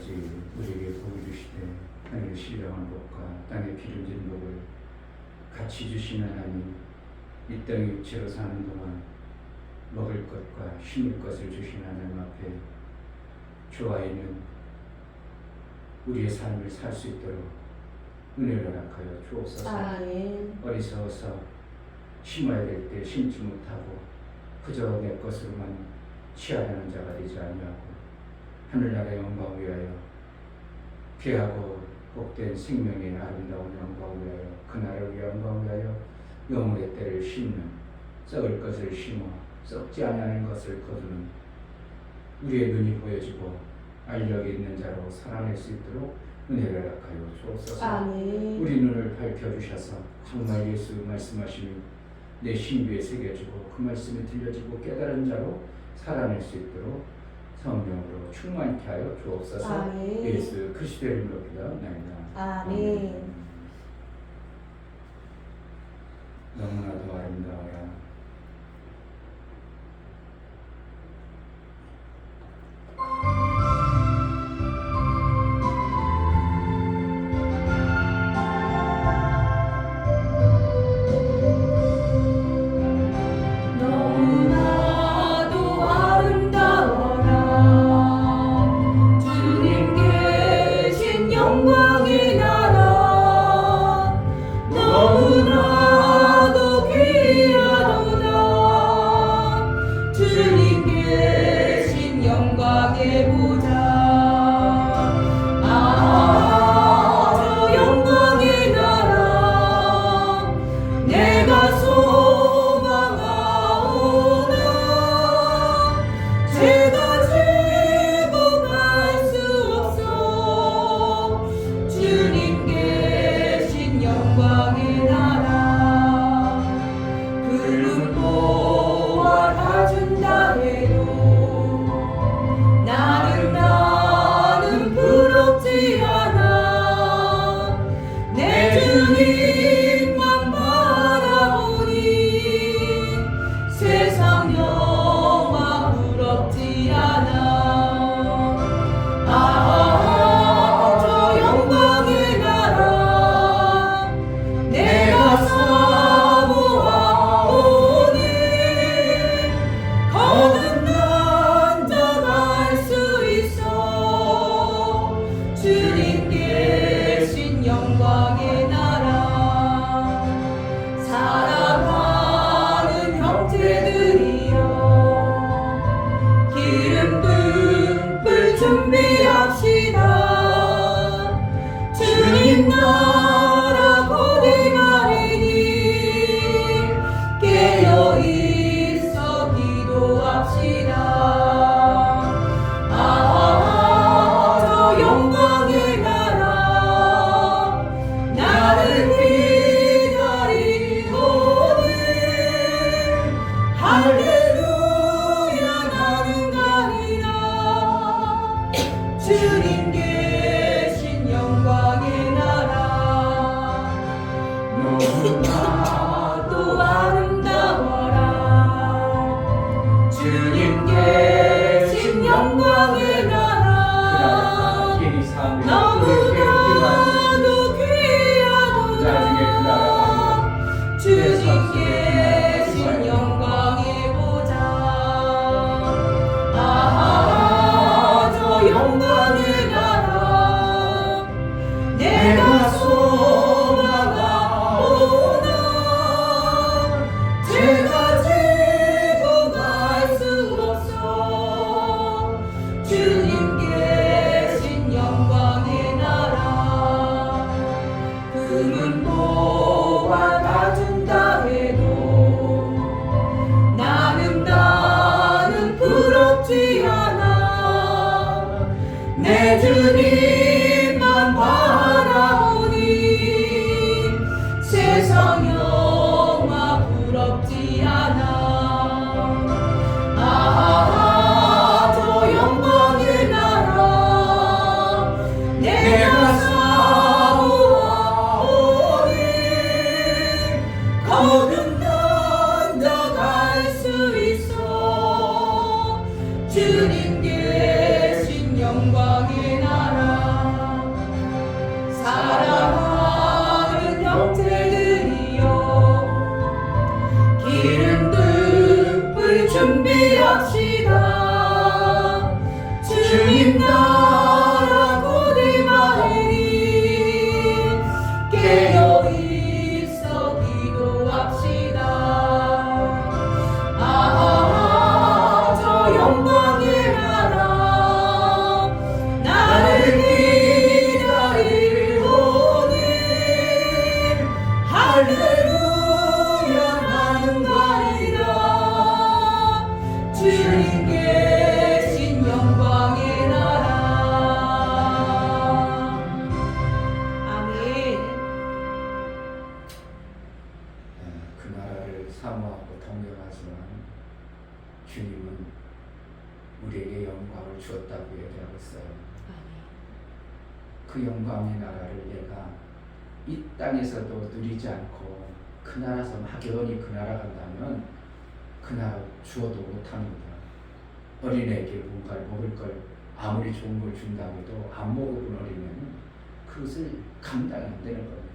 아버지 우리에게 복을 주시되 하늘의 신령한 복과 땅의 기름진 복을 같이 주시는 하나님, 이 땅의 육체로 사는 동안 먹을 것과 심을 것을 주신 하나님 앞에 주와 있는 우리의 삶을 살 수 있도록 은혜를 허락하여 주옵소서. 아멘. 어리석어서 심어야 될 때 심지 못하고 그저 내 것으로만 취하려는 자가 되지 아니하고 하늘나라의 영광을 위하여 귀하고 복된 생명의 아름다운 영광을 위하여 그 나라의 영광을 위하여 영혼의 때를 심는, 썩을 것을 심어 썩지 아니하는 것을 거두는 우리의 눈이 보여지고 알력이 있는 자로 살아낼 수 있도록 은혜를 허락하여 주옵소서. 아멘. 우리 눈을 밝혀주셔서 정말 예수 말씀하심이 내 신비에 새겨지고 그 말씀이 들려지고 깨달은 자로 살아낼 수 있도록 성령으로 충만케 하여 주옵소서. 아멘. 예수 그리스도의 이름으로 기도하옵나이다. 아멘. 너무나도 아름다워라. 주님께 신 영광 영광의 나라 사랑하는 형제들이여 기름 등불 준비합시다 주님 나라 곧이 말이니 깨어 있어 기도합시다 아 저 영광의 나라 나를 기다릴 오늘 할렐루야 나는 가리라 주님 계신 영광의 나라 아멘. 그 나라를 사모하고 동경하지만 주님은 우리에게 영광을 주었다고 얘기하고 있어요. 그 영광의 나라를 내가 이 땅에서도 누리지 않고 그 나라에서 막연히 그 나라 간다면 그 나라 주어도 못합니다. 어린애에게 뭔가를 먹을 걸 아무리 좋은 걸 준다고 해도 안 먹어본 어린애는 그것을 감당이 안 되는 겁니다.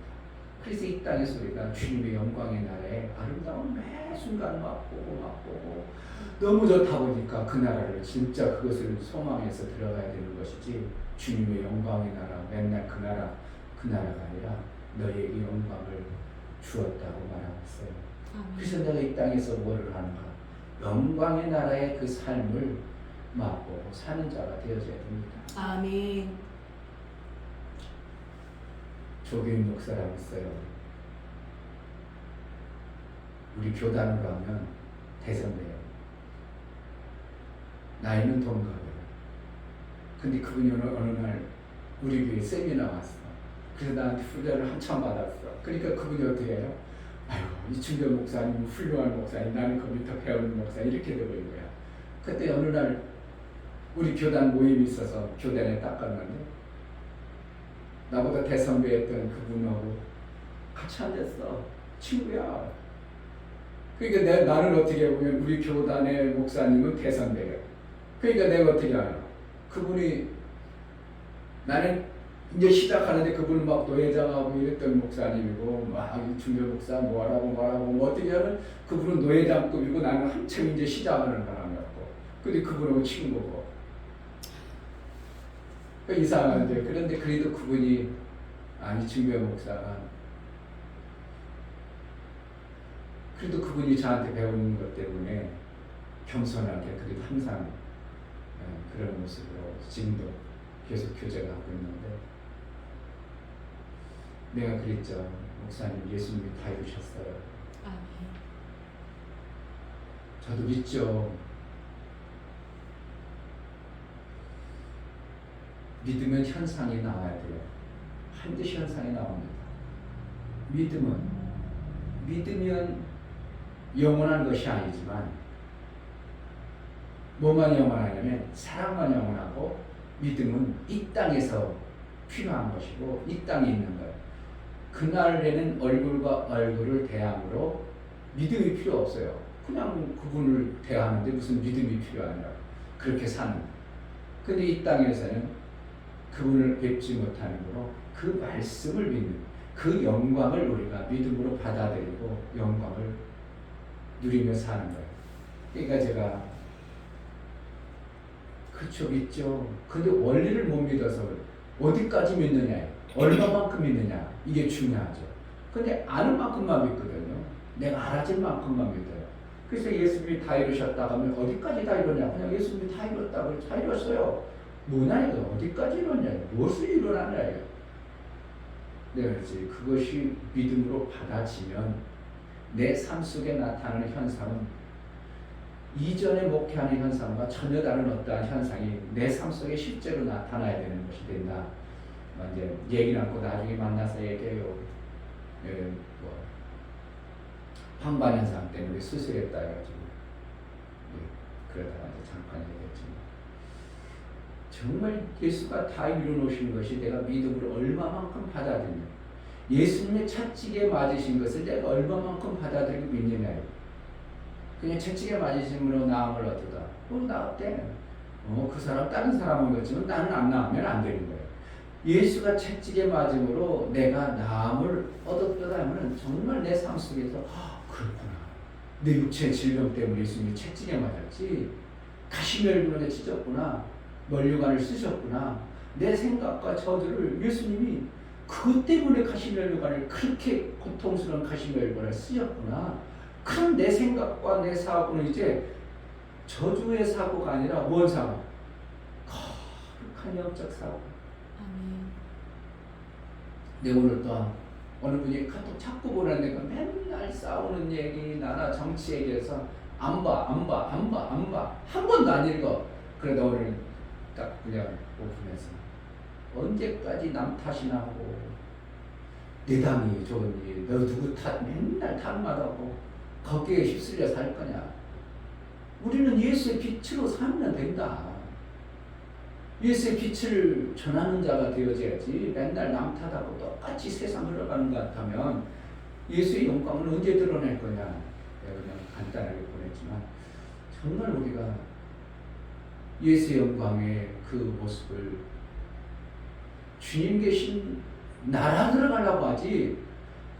그래서 이 땅에서 우리가 주님의 영광의 나라에 아름다운 매 순간 맛보고 너무 좋다 보니까 그 나라를 진짜 그것을 소망해서 들어가야 되는 것이지 주님의 영광의 나라 맨날 그 나라가 아니라 너에게 영광을 주었다고 말하고 있어요. 그래서 내가 이 땅에서 뭐를 하는가? 영광의 나라의 그 삶을 맛보고 사는 자가 되어져야 됩니다. 아멘. 조규인 목사라고 있어요. 우리 교단으로 하면 대선배예요. 나이는 동갑이에요. 근데 그분이 어느 날 우리 교회 세미나 왔어. 그래서 나한테 훈련을 한참 받았어. 그러니까 그분이 어떻게 해요? 아이고 이충전 목사님 훌륭한 목사님 나는 거기서 배우는 목사님 이렇게 되버린 거야. 그때 어느 날 우리 교단 모임이 있어서 교단에 딱 갔는데 나보다 대선배였던 그분하고 같이 앉았어. 친구야. 그러니까 나는 어떻게 보면 우리 교단의 목사님은 대선배예요. 그러니까 내가 어떻게 알아? 그분이 나는 이제 시작하는데 그분은 막 노회장하고 이랬던 목사님이고 막 중교 목사 뭐하라고 뭐 어떻게 하면 그분은 노회장급이고 나는 한참 이제 시작하는 사람이었고 근데 그분하고 친구고 이상한데 그런데 그래도 그분이 아니 중교 목사가 그래도 그분이 저한테 배우는 것 때문에 겸손하게 그래도 항상 그런 모습으로 지금도 계속 교제가 하고 있는데 내가 그랬죠. 목사님 예수님이 다 이루셨어요. 아멘. 저도 믿죠. 믿으면 현상이 나와야 돼요. 반드시 현상이 나옵니다. 믿으면 영원한 것이 아니지만 뭐만 영원하냐면 사랑만 영원하고 믿음은 이 땅에서 필요한 것이고 이 땅에 있는 거예요. 그날에는 얼굴과 얼굴을 대함으로 믿음이 필요 없어요. 그냥 그분을 대하는데 무슨 믿음이 필요하냐고 그렇게 사는 거예요. 근데 이 땅에서는 그분을 뵙지 못하는 거로 그 말씀을 믿는 그 영광을 우리가 믿음으로 받아들이고 영광을 누리며 사는 거예요. 그러니까 제가 그쵸 믿죠. 근데 원리를 못 믿어서 어디까지 믿느냐 얼마만큼 믿느냐 이게 중요하죠. 근데 아는 만큼만 믿거든요. 내가 알아질 만큼만 믿어요. 그래서 예수님이 다 이루셨다 하면 어디까지 다 이루냐 그냥 예수님이 다 이뤘다고 다 이뤘어요. 뭐냐 이거 어디까지 이뤘냐 무엇을 이루나냐 이거. 네, 그렇지. 그것이 믿음으로 받아지면 내 삶 속에 나타나는 현상은 이전에 목회하는 현상과 전혀 다른 어떠한 현상이 내 삶 속에 실제로 나타나야 되는 것이 된다. 이제 얘기 나고 나중에 만나서 얘기해요. 황반 현상 때문에 수술했다 해가지고 그러다가 이제 잠깐 얘기했지만 정말 예수가 다 이루어놓으신 것이 내가 믿음으로 얼마만큼 받아들이냐 예수님의 채찍에 맞으신 것을 내가 얼마만큼 받아들이고 믿느냐 그냥 채찍에 맞으심으로 나음을 얻으다 나았대 그 사람 다른 사람은 그렇지만 나는 안 나오면 안 되는 거예요. 예수가 채찍에 맞음으로 내가 나음을 얻었더라면 정말 내 삶 속에서 그렇구나. 내 육체의 질병 때문에 예수님이 채찍에 맞았지. 가시멸군에 찢었구나. 면류관을 쓰셨구나. 내 생각과 저주를 예수님이 그것 때문에 가시멸류관을 그렇게 고통스러운 가시멸류관을 쓰셨구나. 그럼 내 생각과 내 사고는 이제 저주의 사고가 아니라 뭔 사고? 거룩한 영적 사고. 아멘. 내 오늘 또한 어느 분이 카톡 자꾸 보내니까 맨날 싸우는 얘기, 나라 정치 얘기해서 안 봐. 한 번도 안 읽어. 그러다 오늘 딱 그냥 오픈해서 언제까지 남 탓이나 하고 내 당이 좋으니 너 누구 탓 맨날 탓만 하고 거기에 휩쓸려 살 거냐. 우리는 예수의 빛으로 살면 된다. 예수의 빛을 전하는 자가 되어져야지. 맨날 남 탓하고 똑같이 세상 흘러가는 것 같으면 예수의 영광을 언제 드러낼 거냐. 내가 그냥 간단하게 보냈지만 정말 우리가 예수의 영광의 그 모습을 주님 계신 나라 들어가려고 하지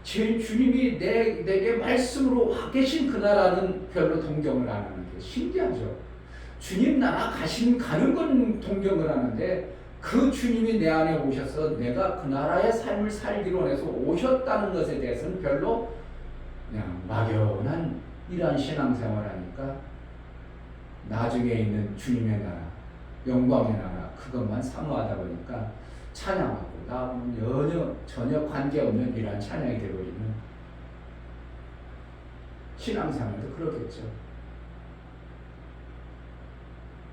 제 주님이 내게 말씀으로 와 계신 그 나라는 별로 동경을 안 하는 게 신기하죠. 주님 나라 가는 건 동경을 하는데 그 주님이 내 안에 오셔서 내가 그 나라의 삶을 살기로 해서 오셨다는 것에 대해서는 별로 그냥 막연한 이러한 신앙생활 하니까 나중에 있는 주님의 나라, 영광의 나라 그것만 사모하다 보니까 찬양하고 나하고는 전혀 관계없는 이러한 찬양이 되어버리는 신앙생활도 그렇겠죠.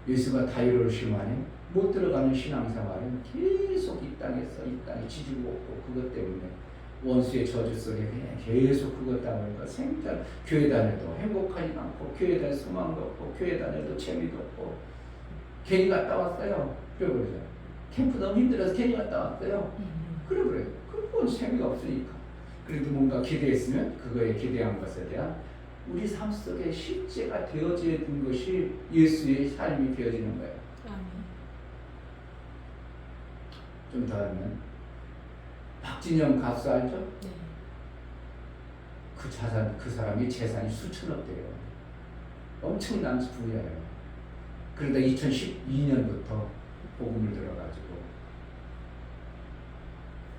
예수가 다이로르심 안에 못 들어가는 신앙생활은 계속 이 땅에 지지고 없고 그것 때문에 원수의 저주 속에 계속 그것 때문에 생전 교회 다녀도 행복하지 않고 교회 다녀도 소망도 없고 교회 다녀도 재미도 없고 괜히 갔다 왔어요. 그래 그러죠. 캠프 너무 힘들어서 괜히 갔다 왔어요. 그래. 그건 재미가 없으니까. 그래도 뭔가 기대했으면 그거에 기대한 것에 대한 우리 삶 속에 실제가 되어지는 것이 예수의 삶이 되어지는 거예요. 좀 더 하면 박진영 가수 알죠? 네. 그 사람이 재산이 수천억 대예요. 엄청난 부자예요. 그러다 2012년부터 복음을 들어가지고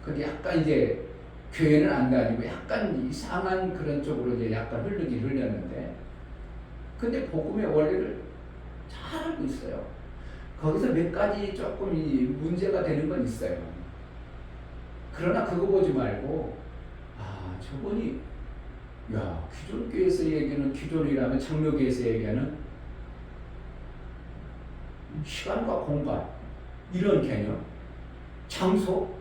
근데 약간 이제 교회는 안 다니고 약간 이상한 그런 쪽으로 이제 약간 흘렸는데 근데 복음의 원리를 잘 알고 있어요. 거기서 몇 가지 조금 문제가 되는 건 있어요. 그러나 그거 보지 말고 저분이 기존 교회에서 얘기하는 기존이라면 장로교회에서 얘기하는 시간과 공간 이런 개념 장소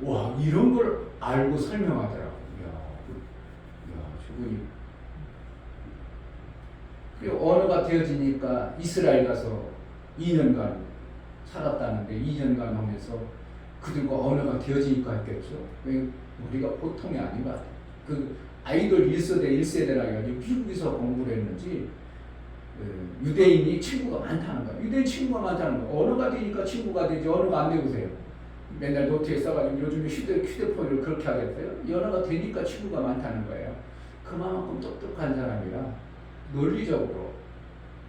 이런 걸 알고 설명하더라고요. 저분이 그리고 언어가 되어지니까 이스라엘 가서 2년간 살았다는데 2년간 하면서 그들과 언어가 되어지니까 했겠죠. 우리가 보통이 아닌 것 같아요. 그 아이돌 1세대라 해가지고 미국에서 공부를 했는지 유대인이 친구가 많다는 거예요. 유대인 친구가 많다는 거예요. 언어가 되니까 친구가 되지 언어가 안 되고세요. 맨날 노트에 써가지고 요즘에 휴대폰을 그렇게 하겠어요. 언어가 되니까 친구가 많다는 거예요. 그만큼 똑똑한 사람이라 논리적으로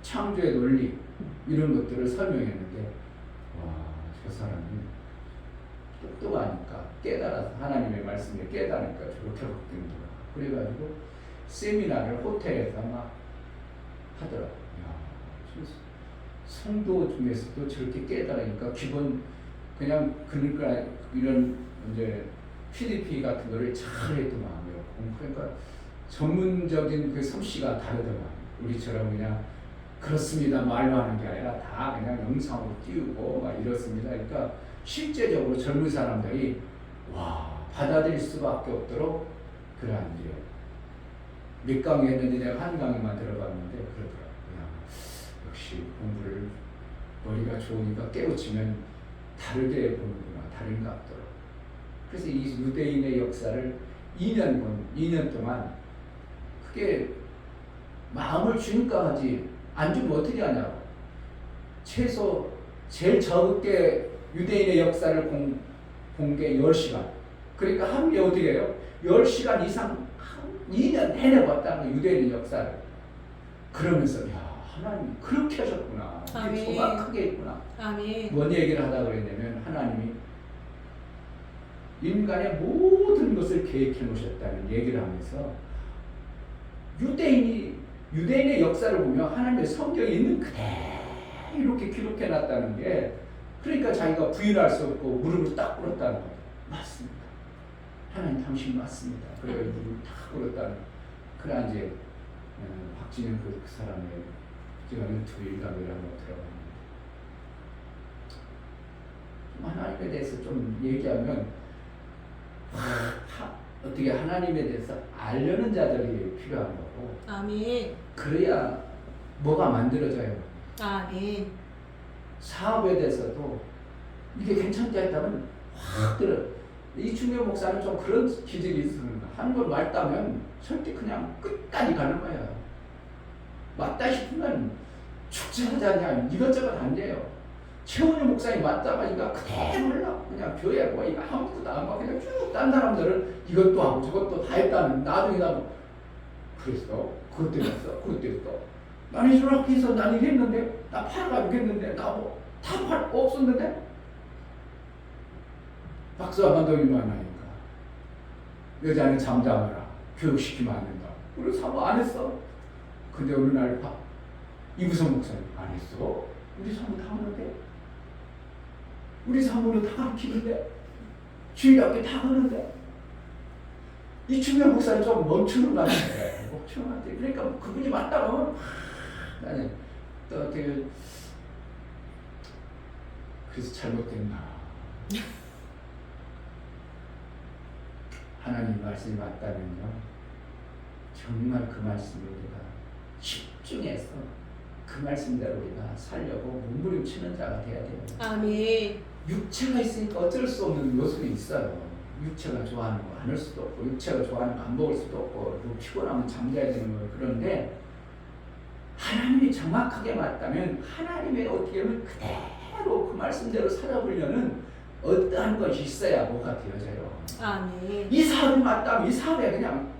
창조의 논리 이런 것들을 설명했는데 저 사람이 똑똑하니까 깨달아서 하나님의 말씀에 깨달으니까 저렇게 바뀌는구나. 그래가지고 세미나를 호텔에서 막 하더라고요. 성도 중에서도 저렇게 깨달으니까 기본 그냥 그러니까 이런 이제 PDP 같은 거를 잘했더만요. 그러니까 전문적인 그 솜씨가 다르더만. 우리처럼 그냥 그렇습니다 말로 하는 게 아니라 다 그냥 영상으로 띄우고 막 이렇습니다. 그러니까 실제적으로 젊은 사람들이 받아들일 수밖에 없도록 그러한 이제 몇 강의 했는데 내가 한 강의만 들어봤는데 그러더라고요. 역시 공부를 머리가 좋으니까 깨우치면 다르게 보는구나. 다른 각도로. 그래서 이 유대인의 역사를 2년 동안 그게 마음을 주니까 하지 안 주면 어떻게 하냐고. 최소 제일 적게 유대인의 역사를 본 게 10시간. 그러니까 하루에 어떻게 해요? 10시간 이상 2년 내내 봤다는 거예요. 유대인의 역사를. 그러면서 야 하나님이 그렇게 하셨구나. 아멘. 정확하게 했구나. 아멘. 뭔 얘기를 하다 그랬냐면 하나님이 인간의 모든 것을 계획해 놓으셨다는 얘기를 하면서 유대인의 역사를 보면 하나님의 성경에 있는 그대로 이렇게 기록해 놨다는 게 그러니까 자기가 부인할 수 없고 무릎을 딱 꿇었다는 거예요. 맞습니다. 하나님 당신 맞습니다. 그래서 무릎을 딱 꿇었다는 그러나 이제 박진영 그 사람의 제가 유튜브 일각을 한번 들어봤는데 하나님에 대해서 좀 얘기하면 어떻게 하나님에 대해서 알려는 자들이 필요한 거고 아멘. 그래야 뭐가 만들어져요. 아멘. 사업에 대해서도 이게 괜찮다 했다면 확 들어. 이충효 목사는 좀 그런 기질이 있습니다. 한 걸 맞다면 절대 그냥 끝까지 가는 거예요. 맞다 싶으면 축제하지 않냐 이것저것 안 돼요. 최원희 목사님 맞다 보니까 그대로 흘러 그냥 교회 뭐 이거 아무것도 안 하고 그냥 쭉 딴 사람들은 이것도 하고 저것도 다 했다는 나중에 나도 그랬어 그것도 했어 그것도 했어 나는 저렇게 해서 난 이랬는데 나 팔아가지고 했는데 나 뭐 다 팔 없었는데 박수 한번 더 일만하니까 여자는 잠잠하라 교육시키면 안 된다 우리 사모 안 했어 근데 어느 날 이부성 목사님 안 했어 우리 사모 다 하는데 우리 사모는 다 가르치는데 주일 학교 다 하는데 이충현 목사는 좀 멈추는 것 같아. 멈추는 것 같아. 그러니까 그분이 맞다 보면 나는 또 어떻게 그래서 잘못됐나. 하나님 말씀이 맞다면요. 정말 그 말씀을 우리가 집중해서 그 말씀대로 우리가 살려고 몸부림치는 자가 돼야 돼요. 아멘. 육체가 있으니까 어쩔 수 없는 요소는 있어요. 육체가 좋아하는 거 안 할 수도 없고 육체가 좋아하는 거 안 먹을 수도 없고 또 피곤하면 잠자야 되는 거 그런데 하나님이 정확하게 맞다면 하나님의 어떻게 보면 그대로 그 말씀대로 살아보려는 어떠한 것이 있어야 뭐가 되어져요. 아멘. 이 사업이 맞다면 이 사업에 그냥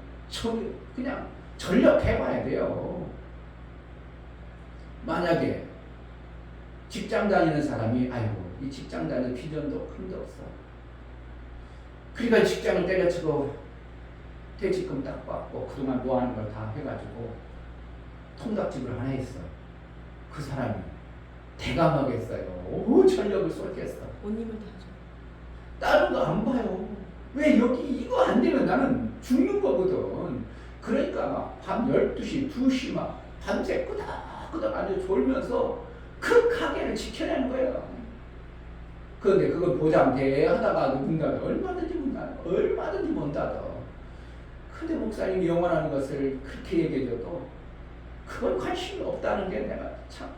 전력해봐야 돼요. 만약에 직장 다니는 사람이 아이고 이 직장 다니는 비전도 큰데 없어. 그러니까 직장을 때려치고 퇴직금 딱 받고 그동안 뭐 하는 걸 다 해가지고 통닭집을 하나 했어. 그 사람이 대감하겠어요. 오 전력을 쏟겠어. 온 힘을 다하죠. 다른 거 안 봐요. 왜 여기 이거 안 되면 나는 죽는 거거든. 그러니까 막 밤 12시, 2시 막 밤새 끄덕끄덕 아주 졸면서 그 가게를 지켜내는 거예요. 그런데 그걸 보장대하다가 문 닫아. 얼마든지 문 닫아. 얼마든지 문 닫아. 근데 목사님이 영원한 것을 그렇게 얘기해줘도 그건 관심이 없다는 게 내가 참,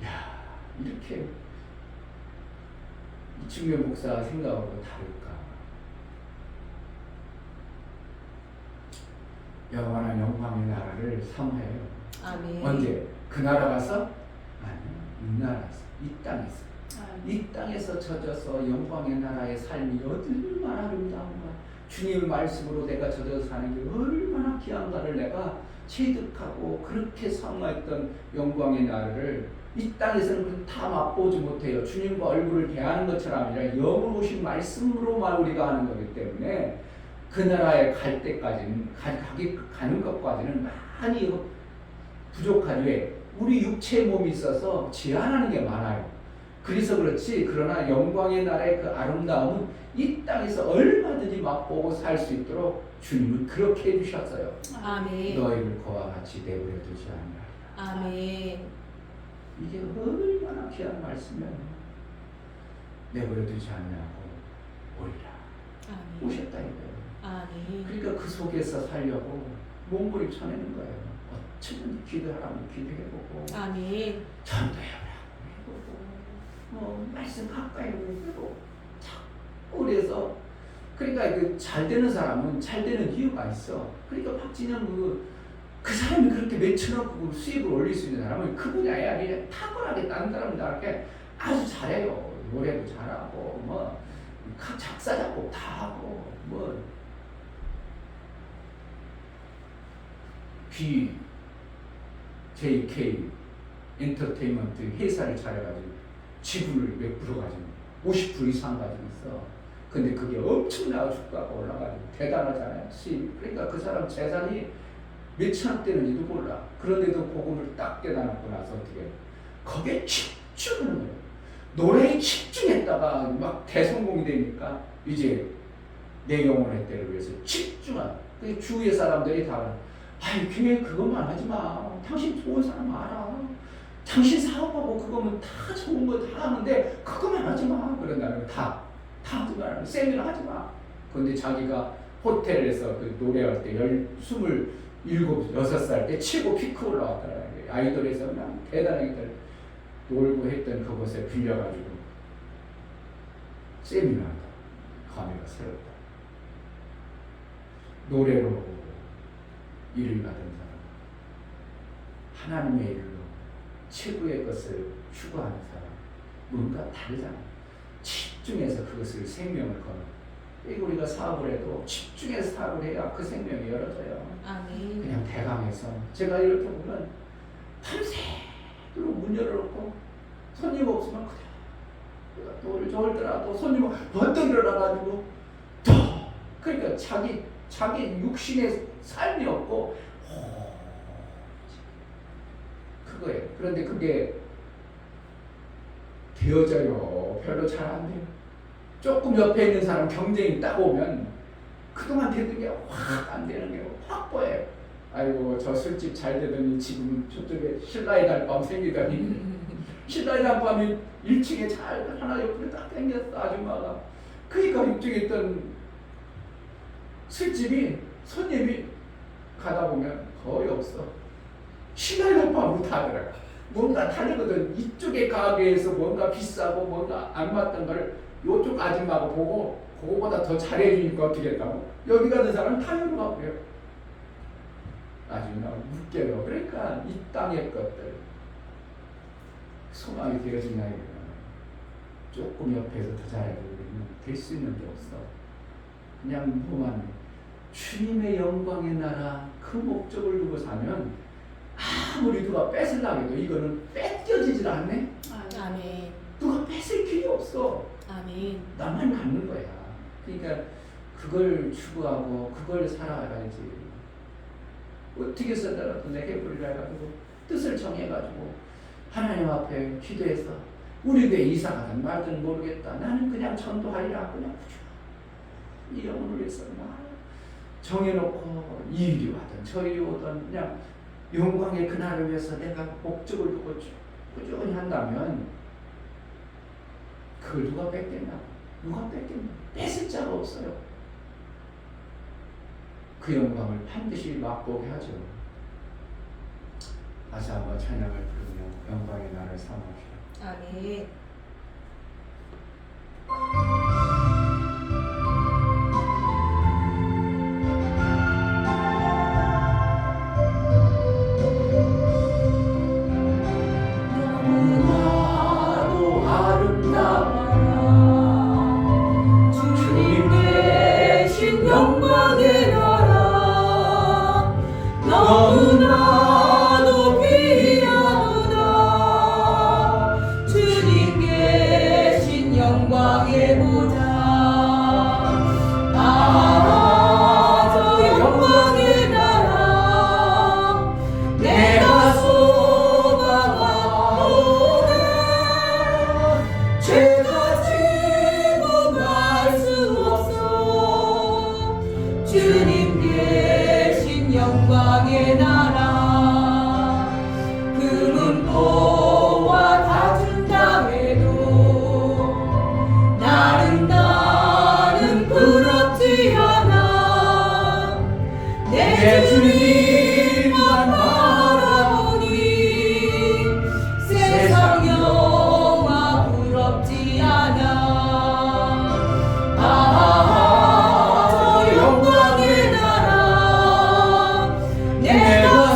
야 이렇게 이충현 목사 생각하고 다를까. 영원한 영광의 나라를 사모해요. 아멘. 언제? 그 나라 가서? 아니요. 이 나라에서. 이 땅에서. 아멘. 이 땅에서 젖어서 영광의 나라의 삶이 얼마나 아름다운가. 주님 말씀으로 내가 젖어서 사는 게 얼마나 귀한가를 내가 체득하고 그렇게 사모했던 영광의 나라를 이 땅에서는 다 맛보지 못해요. 주님과 얼굴을 대하는 것처럼 아니라 영으로 오신 말씀으로만 우리가 하는 거기 때문에 그 나라에 갈 때까지는 가는 것까지는 많이 부족하지. 우리 육체의 몸이 있어서 제한하는 게 많아요. 그래서 그렇지. 그러나 영광의 나라의 그 아름다움은 이 땅에서 얼마든지 맛보고 살 수 있도록 주님은 그렇게 해주셨어요. 아멘. 너희를 그와 같이 내버려 두지 않으라. 아멘. 이게 얼마나 귀한 말씀이야. 내버려 두지 않냐고 오리라. 아멘. 오셨다 이거예요. 아멘. 그러니까 그 속에서 살려고 몸부림 쳐내는 거예요. 어쩌면 기도하라면 기도해보고 아멘. 전도해보라고 해보고 말씀 가까이 해보고 자꾸 그래서 그러니까 그 잘 되는 사람은 잘 되는 이유가 있어. 그러니까 박진영 그 사람이 그렇게 몇천억 수입을 올릴 수 있는 사람은 그 분야에 아니라 탁월하게 다른 사람들한테 아주 잘해요. 노래도 잘하고 뭐 작사 작곡 다 하고 뭐 JK 엔터테인먼트 회사를 차려가지고 지분을 몇 프로 가지고 50% 이상 가지고 있어. 근데 그게 엄청나게 주가가 올라가지고 대단하잖아요. 수입. 그러니까 그 사람 재산이 몇천억 되는지도 몰라. 그런데도 그거를 딱 깨달고 나서 어떻게 거기에 집중하는 거예요. 노래에 집중했다가 막 대성공이 되니까 이제 내 영혼의 때를 위해서 집중한. 그 주위의 사람들이 다 아이 교회 그것만 하지 마. 당신 좋은 사람 알아. 당신 사업하고 그거면 다 좋은 거 다 하는데 그것만 하지 마. 그런다면 다 하지 마. 세미나 하지 마. 근데 자기가 호텔에서 그 노래할 때 27, 6살 때 최고 피크 올라왔더라고요. 아이돌에서 그냥 대단하게 놀고 했던 그곳에 빌려가지고 세미나 한다. 감회가 새롭다. 노래로 일을 받은 사람, 하나님의 일로 최고의 것을 추구하는 사람, 뭔가 다르잖아. 집중해서 그것을 생명을 거는. 우리가 사업을 해도 집중해서 사업을 해야 그 생명이 열어져요. 아멘. 그냥 대강해서 제가 이렇게 보면 밤새도록 문 열어놓고 손님 없으면 그냥 또 저울더라도 손님 번뜩 일어나가지고 더 그러니까 자기 육신의 삶이 없고 그거예요. 그런데 그게 되어져요. 별로 잘 안 돼요. 조금 옆에 있는 사람 경쟁이 딱 오면 그동안 되던 게 확 안 되는 게 확 보여요. 아이고 저 술집 잘 되더니 지금 저쪽에 신라의 달밤 생기더니 신라의 달밤이 1층에 잘 하나 옆으로 딱 생겼어 아줌마가. 그러니까 이쪽에 있던 술집이 손님이 가다 보면 거의 없어. 신라의 달밤으로 다 들어가. 뭔가 다르거든. 이쪽의 가게에서 뭔가 비싸고 뭔가 안 맞던 걸 요쪽 아줌마가 보고 그거보다 더 잘해주니까 어떻게 했다고? 여기 가는 사람은 다 여기로 가고요. 아줌마가 웃겨요. 그러니까 이 땅의 것들 소망이 되어지나 이거는 조금 옆에서 더 잘해도 될 수 있는 게 없어. 그냥 뭐만 주님의 영광의 나라 그 목적을 두고 사면 아무리 누가 뺏으려고 해도 이거는 뺏겨지질 않네. 아멘. 누가 뺏을 길이 없어. 아멘. 나만 갖는 거야. 그러니까 그걸 추구하고 그걸 살아가야지. 어떻게 써더라도 내 해보리라 해가지고 뜻을 정해가지고 하나님 앞에 기도해서 우리 교회 이사 가든 말든 모르겠다. 나는 그냥 전도하리라. 그냥 이 영혼을 위해서 정해놓고 이 일이 와든 저 일이 오든 그냥 영광의 그날을 위해서 내가 목적을 두고 꾸준히 한다면 그걸 누가 뺏겠나? 누가 뺏겠나? 뺏을 자가 없어요. 그 영광을 반드시 맛보게 하죠. 다시 한번 찬양을 부르며 영광의 날을 삼합시다. 아멘. 너무나도 귀하구나. 주님 계신 영광의 보좌. 아, 저 영광의 나라 내가 소망하오나. 죄가 지고 갈 수 없어. 주님 계신 영광의 나라. 금은보와 다준다 해도 나는 부럽지 않아. 내 주님만 바라보니 세상 영화 부럽지 않아. 아, 저 영광의 나라 내가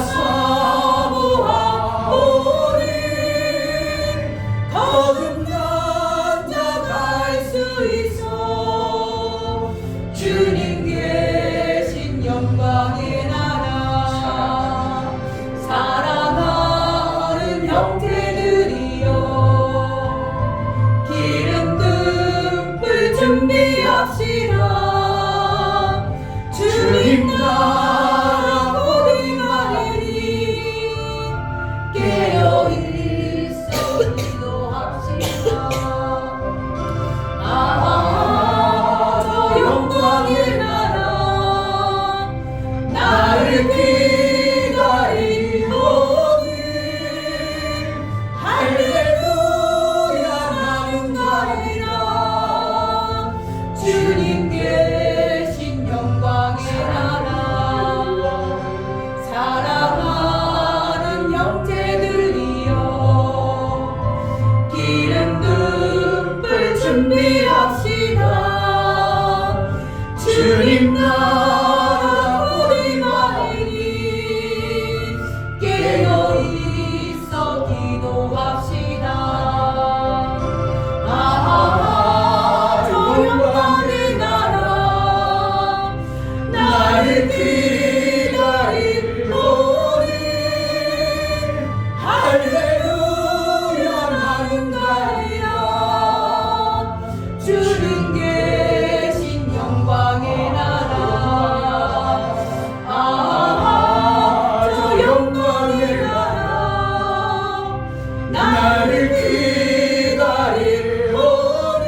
나라 어디마이니 깨어 있어 기도합시다. 아하 저 영광의 나라 나를 기다릴 우리 할렐루야 나는 가리라. 주는 계신 영광의 나라. 아하 저 영광의 나라 나를 기다릴 우리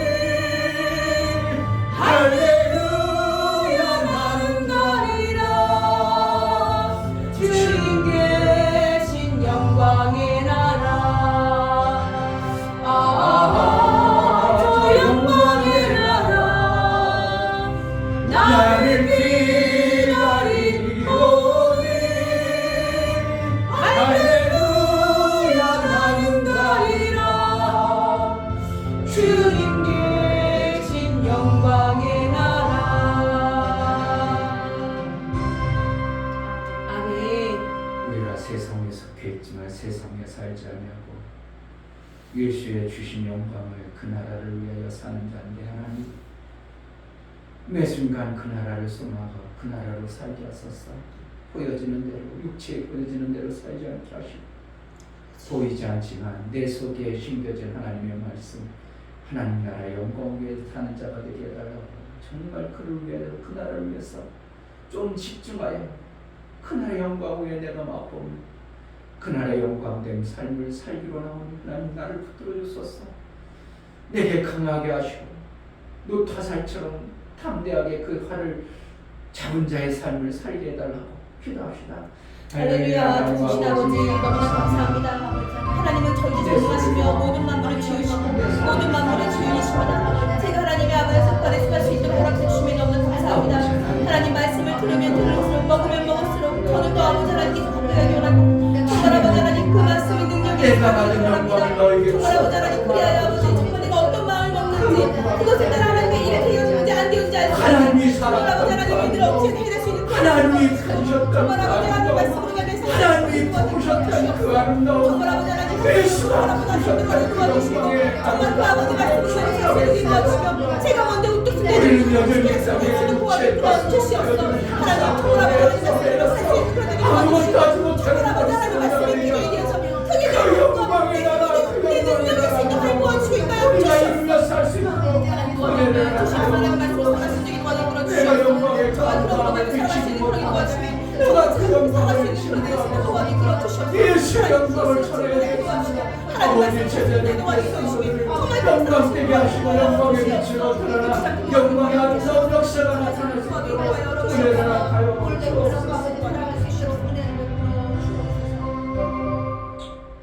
할렐루야 나는 가리라. 주님 계신 영광의 나라. 아하 저 영광의 나라 나를 기다릴 우리 할렐루야 나는 가리라. 주님 계신 영광의 나라. 아멘. 우리가 세상에 속해 있지만 세상에 살지 아니하고 예수의 주신 영광을 그 나라를 위하여 사는 자인데 하나님 매 순간 그 나라를 소망하고 그 나라로 살게 하소서. 보여지는 대로 육체에 보여지는 대로 살지 않게 하시고 보이지 않지만 내 속에 심겨진 하나님의 말씀 하나님 나라의 영광 위에 사는 자가 되게 해달라고 정말 그를 위하여 그 나라를 위해서 좀 집중하여 그 나라의 영광 위에 내가 맛보면 그 나라의 영광된 삶을 살기로 나오는 하나님 나를 붙들어 주소서. 내게 강하게 하시고 노타살처럼 담대하게 그 활을 잡은 자의 삶을 살게 해달라고 기도합시다. 할렐루야. 주신 아버지 너무나 감사합니다. 하나님은 전지전능하시며 모든 만물을 지으시고 모든 만물의 주인이십니다. 제가 하나님의 아버지 습관에 수할 수 있도록 허락해 주심에 너무나 감사합니다. 하나님 말씀을 들으면 들을수록 먹으면 먹을수록 저는 또 아버지 하나님께 가까이 원하고 정말 아버지 하나님 그 말씀이 능력이 내가 받은 영광을 너에게 정말 아버지 하나님 그리하여 아버지 정말 내가 어떤 마음을 먹는지 그것에 따라 하나님께 일이 되어지는지 안 되어지는지 알수 하나님이 있는 정말 아버지 하나님 믿을 없이 해낼 수 있는 하나님이 가주셨던 정말 그 아버지 하나님 아름다움 말씀으로 가면서 하나님이 부으셨던 그 아름다움 정말 아버지 하나님 예수가 부으셨던 그 영광의 정말 그 아버지 말씀으로 가면서 인도하시며 제가 먼저 우뚝 우리는 여전히 모든 구원을 도와주시옵소서. 하나님 정말 아버지 말씀으로 살수 있는 아무것도 하지 못하는 정말 아버지 하나님 말씀이 기도에 되어서 크게 되는 영광의 나라 내 능력의 생각을 도와주시고 있나요? 우리가 이루며 살수 있도록 은혜를 주시는 하나님 말씀으로 살아가신 적이 도와주시고 내가 영광의 가운데 비치고 누가 그 영광을 지금 예수 영광을 전해 아버지 제자들께서 영광되게 하시고 영광의 빛으로 드러나 영광의 아름다운 역사가 나타날 수 있도록 은혜를 하여 주옵소서.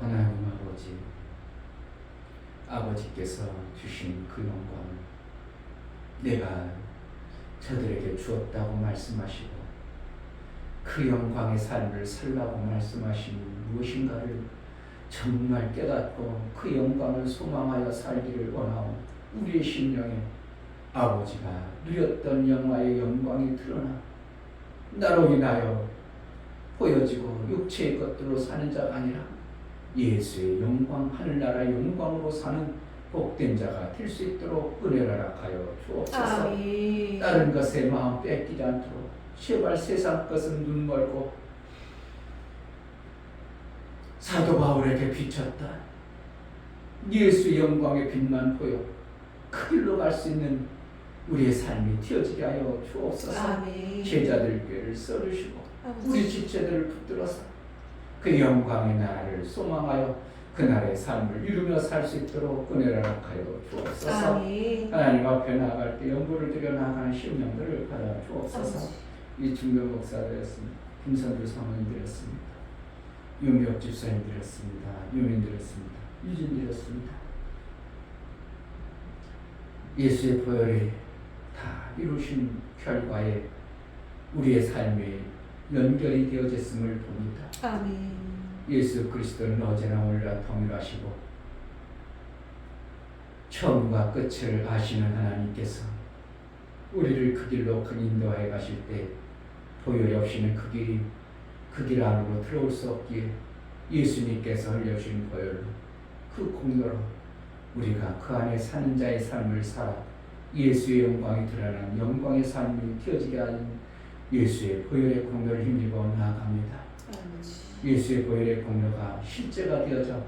하나님 아버지께서 주신 그 영광을 내가 저들에게 주었다고 말씀하시고 그 영광의 삶을 살라고 말씀하신 무엇인가를 정말 깨닫고 그 영광을 소망하여 살기를 원하오. 우리의 심령에 아버지가 누렸던 영화의 영광이 드러나 나로 인하여 보여지고 육체의 것들로 사는 자가 아니라 예수의 영광, 하늘나라의 영광으로 사는 복된 자가 될 수 있도록 은혜를 허락하여 주옵소서. 다른 것에 마음 뺏기지 않도록 제발 세상 것은 눈 멀고 사도 바울에게 비쳤다. 예수의 영광의 빛만 보여 그 길로 갈 수 있는 우리의 삶이 되어지게 하여 주옵소서. 제자들께를 써주시고 우리 지체들을 붙들어서 그 영광의 나라를 소망하여 그 나라의 삶을 이루며 살 수 있도록 은혜를 허락하여 주옵소서. 하나님 앞에 나아갈 때 연구를 드려 나아가는 심령들을 받아 주옵소서. 이충명 목사들이었습니다. 김선주 사모님들이었습니다. 유미옥 집사님들이었습니다. 유민들이었습니다. 유진들이었습니다. 예수의 보혈이 다 이루신 결과에 우리의 삶이 연결이 되어졌음을 봅니다. 예수 그리스도는 어제나 오늘나 동일하시고 처음과 끝을 아시는 하나님께서 우리를 그 길로 인도하여 가실 때 보혈이 없이는 그 길 안으로 들어올 수 없기에 예수님께서 흘려주신 보혈로 그 공로로 우리가 그 안에 사는 자의 삶을 살아 예수의 영광이 드러난 영광의 삶이 되어지게 하는 예수의 보혈의 공로를 힘입어 나아갑니다. 예수의 보혈의 공로가 실제가 되어져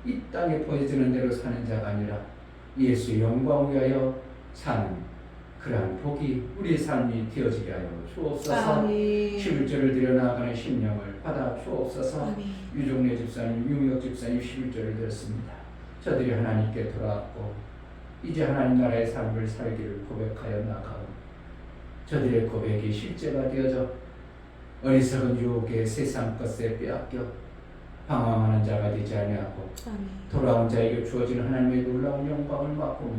이 땅에 보여지는 대로 사는 자가 아니라 예수의 영광을 위하여 사는 그러한 복이 우리의 삶이 되어지게 하여 주옵소서. 11절을 드려나가는 심령을 받아 주옵소서. 유종래 집사님, 유미혁 집사님 11절을 드렸습니다. 저들이 하나님께 돌아왔고 이제 하나님 나라의 삶을 살기를 고백하여 나가고 저들의 고백이 실제가 되어져 어리석은 유혹에 세상 것에 빼앗겨 방황하는 자가 되지 아니하고 돌아온 자에게 주어진 하나님의 놀라운 영광을 맛보며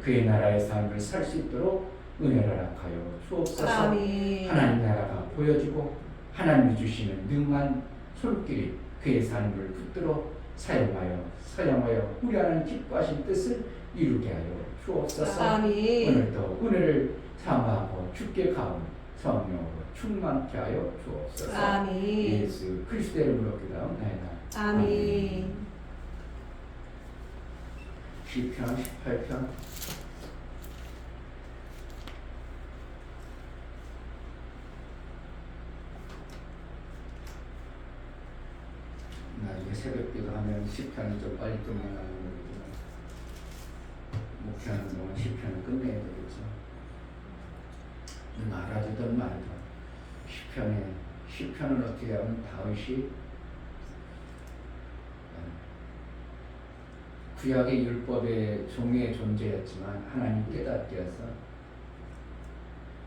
그의 나라의 삶을 살 수 있도록 은혜를 허락하여 주옵소서. 하나님 나라가 보여지고 하나님이 주시는 능한 손길이 그의 삶을 붙들어 사용하여 우리 하나님 기뻐하신 뜻을 이루게 하여 주옵소서. 오늘도 은혜를 삼하고 주께 가온 성령으로 충만케 하여 주옵소서. 예수 그리스도의 이름으로 기도하옵나이다. 아멘. 시편 18편 나중에 새벽기도 하면 시편은 좀 빨리 끝나가는 거지만 목회하는 동안 시편을 끝내야 되겠죠. 말하지든 말든 시편은 어떻게 하면 다윗이 구약의 율법의 종의 존재였지만 하나님 깨닫게 해서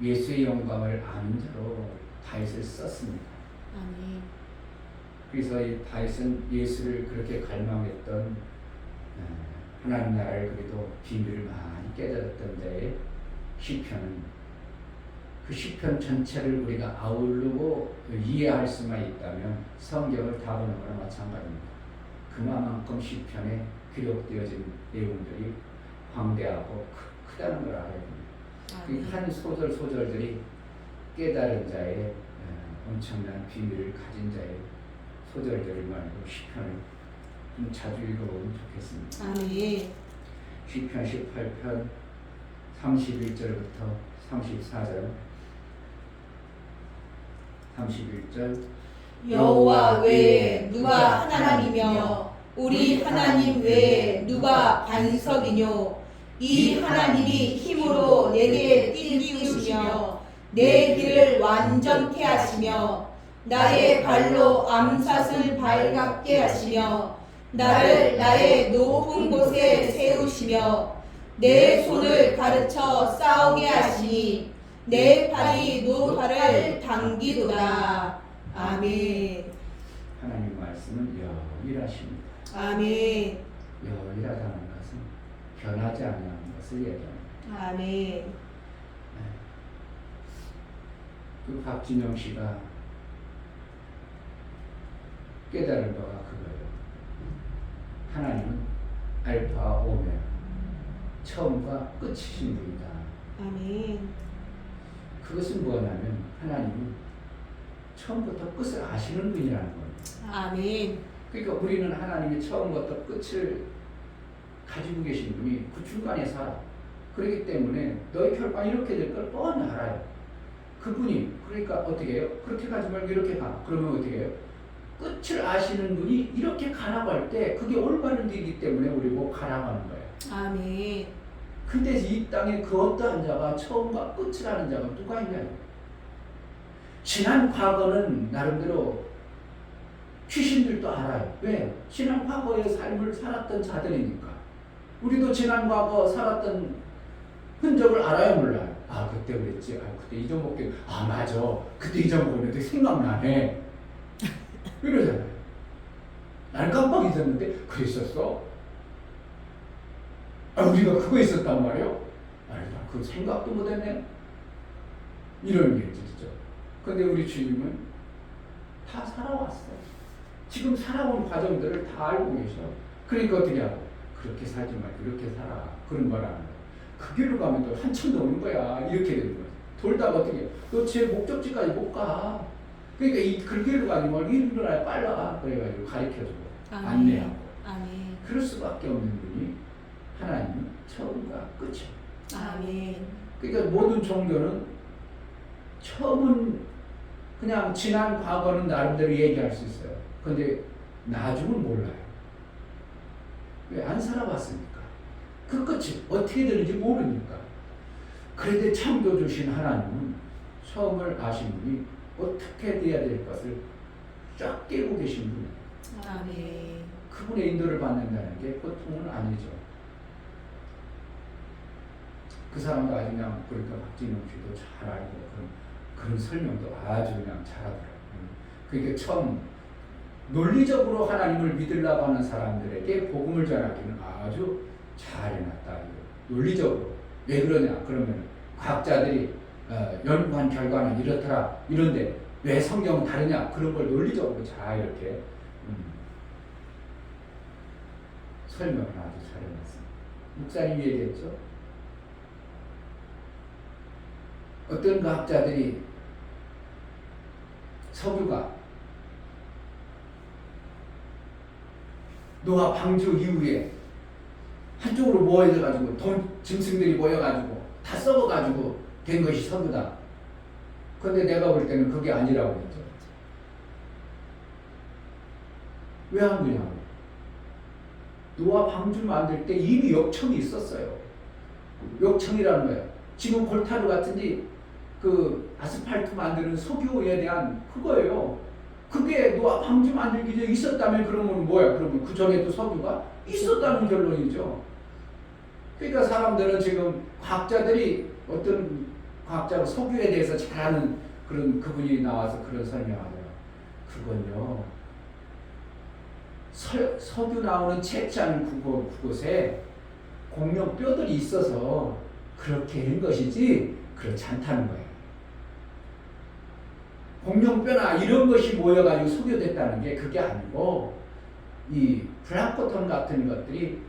예수의 영광을 아는 자로 다윗을 썼습니다. 아멘. 그래서 이 다윗은 예수를 그렇게 갈망했던 하나님 나라를 그래도 비밀을 많이 깨달았던 자의 시편은 그 시편 전체를 우리가 아우르고 이해할 수만 있다면 성경을 다 보는 거나 마찬가지입니다. 그만큼 시편에 기록되어진 내용들이 광대하고 크다는 걸 알아야 됩니다. 그 한 소절소절들이 깨달은 자의 엄청난 비밀을 가진 자의 소절들을 말고 시편을 좀 자주 읽어보면 좋겠습니다. 아멘. 시편 18편 31절부터 34절 31절 여호와 외에 누가 하나님이며 우리 하나님 외에 누가 반석이뇨. 이 하나님이 힘으로 내게 띄우시며 내 길을 완전케 하시며 나의 발로 암사슴 발같게 하시며 나를 나의 높은 곳에 세우시며 내 손을 가르쳐 싸우게 하시니 내 팔이 노팔을 당기도다. 아멘. 하나님 말씀은 여일하십니다. 아멘. 여일하다는 것은 변하지 않는 것을 얘기합니다. 아멘. 그 박진영 씨가 깨달은 바가 그거예요. 하나님은 알파 오메가 처음과 끝이신 분이다. 아멘. 그것은 뭐냐면 하나님은 처음부터 끝을 아시는 분이라는 겁니다. 아멘. 그러니까 우리는 하나님이 처음부터 끝을 가지고 계신 분이 그 중간에 살아. 그렇기 때문에 너희 결과가 이렇게 될 걸 뻔히 알아요. 그분이 그러니까 어떻게 해요? 그렇게 가지 말고 이렇게 가. 그러면 어떻게 해요? 끝을 아시는 분이 이렇게 가라고 할 때 그게 올바른 일이기 때문에 우리 뭐 가라고 하는 거예요. 아멘. 근데 이 땅에 그 어떠한 자가 처음과 끝을 아는 자가 누가 있냐요? 지난 과거는 나름대로 귀신들도 알아요. 왜? 지난 과거의 삶을 살았던 자들이니까. 우리도 지난 과거 살았던 흔적을 알아야 몰라요. 아 그때 그랬지. 아 그때 잊어먹게. 아 맞아. 그때 잊어먹었는데 생각나네. 이러잖아요. 난 깜빡 잊었는데 그랬었어? 아 우리가 그거 있었단 말이에요? 아니 나 그 생각도 못했네. 이런 게 있죠. 근데 우리 주님은 다 살아왔어. 지금 살아온 과정들을 다 알고 계셔. 그러니까 어떻게 하고? 그렇게 살지 말고 이렇게 살아. 그런 거라는 거. 그 길로 가면 또 한참 넘는 거야. 이렇게 되는 거야. 돌다가 어떻게 너 제 목적지까지 못 가. 그러니까 그 길로 가지 말고 이 길로 가야 빨라. 그래가지고 가르쳐주고 안내하고. 아멘. 그럴 수밖에 없는 분이 하나님 처음과 끝이야. 아멘. 그러니까 모든 종교는 처음은 그냥 지난 과거는 나름대로 얘기할 수 있어요. 근데 나중은 몰라요. 왜? 안 살아봤으니까. 그 끝이 어떻게 되는지 모르니까. 그런데 창조주신 하나님은 처음을 아신 분이 어떻게 돼야 될 것을 쫙 깨고 계신 분이에요. 아멘. 그분의 인도를 받는다는 게 보통은 아니죠. 그 사람도 아주 그냥 그러니까 박진영 씨도 잘 알고 그런 설명도 아주 그냥 잘하더라고요. 그러니까 처음 논리적으로 하나님을 믿으려고 하는 사람들에게 복음을 전하기는 아주 잘 해놨다. 논리적으로. 왜 그러냐? 그러면 과학자들이 연구한 결과는 이렇더라. 이런데 왜 성경은 다르냐? 그런 걸 논리적으로 잘 이렇게 설명을 아주 잘 해놨습니다. 목사님이 얘기했죠. 어떤 과학자들이 석유가 노아 방주 이후에 한쪽으로 모여져가지고 짐승들이 모여가지고 다 썩어가지고 된 것이 석유다. 그런데 내가 볼 때는 그게 아니라고 했죠. 왜 한 거냐고. 노아 방주 만들 때 이미 역청이 있었어요. 역청이라는 거예요. 지금 골타루 같은지 그 아스팔트 만드는 석유에 대한 그거예요. 그게 노아 방주 만들기 전에 있었다면 그러면 뭐야? 그러면 그 전에도 석유가 있었다는 결론이죠. 그러니까 사람들은 지금 과학자들이 어떤 과학자가 석유에 대해서 잘 아는 그런 그분이 나와서 그런 설명하더라고요. 그건요. 석유 나오는 채취하는 그곳에 공룡 뼈들이 있어서 그렇게 된 것이지 그렇지 않다는 거예요. 공룡뼈나 이런 것이 모여가지고 석유됐다는 게 그게 아니고 이 플랑크톤 같은 것들이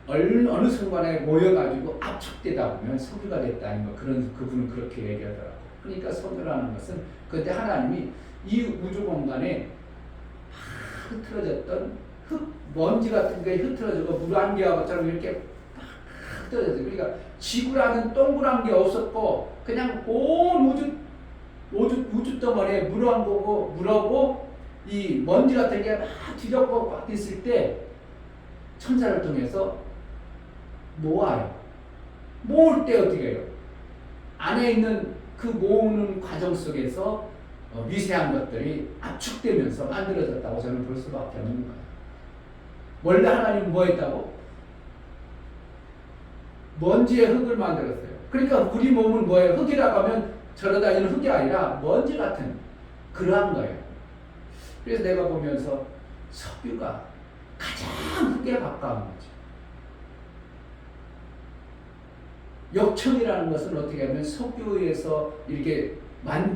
어느 순간에 모여가지고 압축되다 보면 석유가 됐다는 거. 그분은 그렇게 얘기하더라고요. 그러니까 석유라는 것은 그때 하나님이 이 우주 공간에 흐트러졌던 먼지 같은 게 흐트러지고 물안개하고처럼 이렇게 흐트러졌어요. 그러니까 지구라는 동그란 게 없었고 그냥 온 우주 덩어리에 물하고 이 먼지 같은 게 막 뒤덮고 막 있을 때 천사를 통해서 모아요. 모을 때 어떻게 해요? 안에 있는 그 모으는 과정 속에서 미세한 것들이 압축되면서 만들어졌다고 저는 볼 수밖에 없는 거예요. 원래 하나님은 뭐 했다고? 먼지의 흙을 만들었어요. 그러니까 우리 몸은 뭐예요? 흙이라고 하면 저러다니는 흙이 아니라 먼지 같은 그러한 거예요. 그래서 내가 보면서 석유가 가장 흙에 가까운 거죠. 역청이라는 것은 어떻게 하면 석유에서 이렇게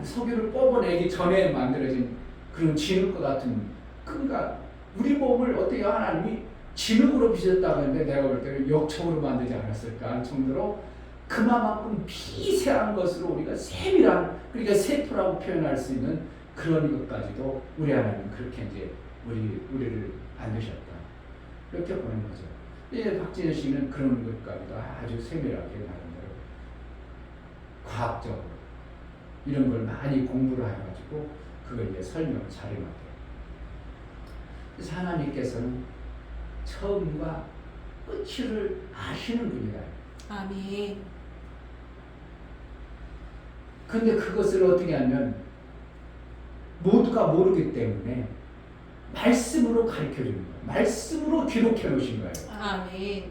석유를 뽑아내기 전에 만들어진 그런 진흙과 같은, 그러니까 우리 몸을 어떻게 하나님이 진흙으로 빚었다고 했는데 내가 볼 때는 역청으로 만들지 않았을까 하는 정도로 그만큼 미세한 것으로 우리가 세밀한, 그러니까 세포라고 표현할 수 있는 그런 것까지도 우리 하나님 그렇게 이제 우리를 만드셨다. 이렇게 보는 거죠. 이제 박진현 씨는 그런 것까지도 아주 세밀하게 나름대로 과학적으로 이런 걸 많이 공부를 해가지고 그걸 이제 설명을 잘 해놨대요. 그래서 하나님께서는 처음과 끝을 아시는 분이다. 아멘. 근데 그것을 어떻게 하면 모두가 모르기 때문에 말씀으로 가르쳐 주는 거예요. 말씀으로 기록해 놓으신 거예요. 아멘.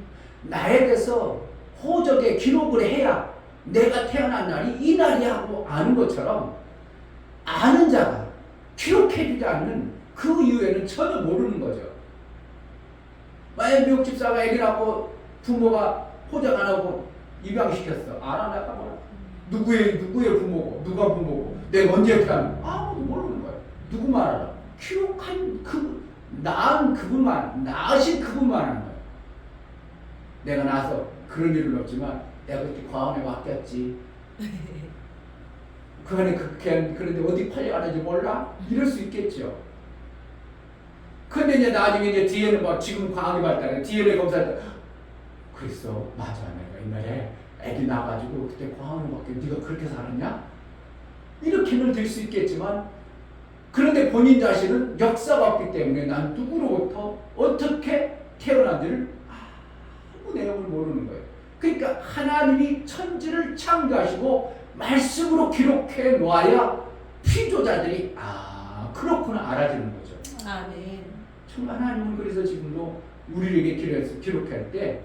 나에 대해서 호적에 기록을 해야 내가 태어난 날이 이 날이야 하고 아는 것처럼 아는 자가 기록해 주지 않는 그 이후에는 전혀 모르는 거죠. 만약 미국 집사가 애기 낳고 부모가 호적 안 하고 입양시켰어. 알아? 내가 뭐라? 누구의 부모고, 누가 부모고, 내가 언제 태어난 아무도 모르는 거예요. 누구만 알아? 기록한 낳은 그분만, 낳으신 그분만 하는 거예요. 내가 나서 그런 일은 없지만 내가 그렇게 과음에 맡겼지. 그거는 그런데 어디 팔려가는지 몰라? 이럴 수 있겠죠. 근데 이제 나중에 이제 DNA 막 지금 과학이 발달해. DNA 검사할 때 그랬어. 맞아. 내가 옛날에 애기 나가지고 그때 과학을 맡겨. 네가 그렇게 살았냐? 이렇게는 될 수 있겠지만 그런데 본인 자신은 역사가 없기 때문에 난 누구로부터 어떻게 태어난지를 아무 내용을 모르는 거예요. 그러니까 하나님이 천지를 창조하시고 말씀으로 기록해 놓아야 피조자들이 그렇구나 알아지는 거죠. 아멘. 정말 하나님은 그래서 지금도 우리에게 기록할 때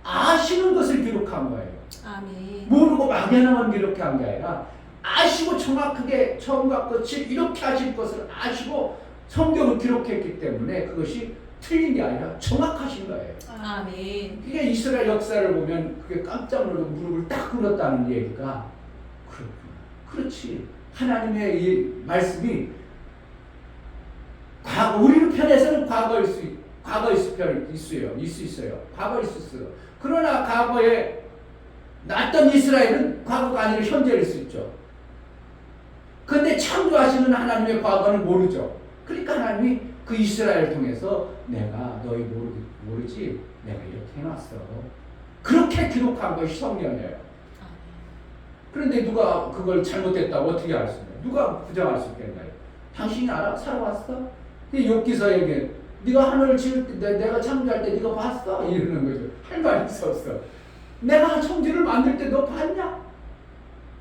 아시는 것을 기록한 거예요. 아멘. 모르고 막연하만 기록한 게 아니라 아시고 정확하게 처음과 끝을 이렇게 하실 것을 아시고 성경을 기록했기 때문에 그것이 틀린 게 아니라 정확하신 거예요. 아멘. 그게 이스라엘 역사를 보면 그게 깜짝 놀라고 무릎을 딱 꿇었다는 얘기가 그렇구나. 그렇지. 하나님의 이 말씀이 우리 편에서는 과거일 수 있어요. 과거일 수 있어요. 그러나 과거에 났던 이스라엘은 과거가 아니라 현재일 수 있죠. 그런데 창조하시는 하나님의 과거는 모르죠. 그러니까 하나님이 그 이스라엘을 통해서 내가 너희 모르지? 내가 이렇게 해놨어. 그렇게 기록한 것이 성경이에요. 그런데 누가 그걸 잘못했다고 어떻게 알 수 있나요? 누가 부정할 수 있겠나요? 당신이 알아? 살아왔어? 욥기서 얘기해. 네가 하늘을 지을 때 내가 창조할 때 네가 봤어? 이러는 거죠. 할 말이 없어. 내가 천지를 만들 때 너 봤냐?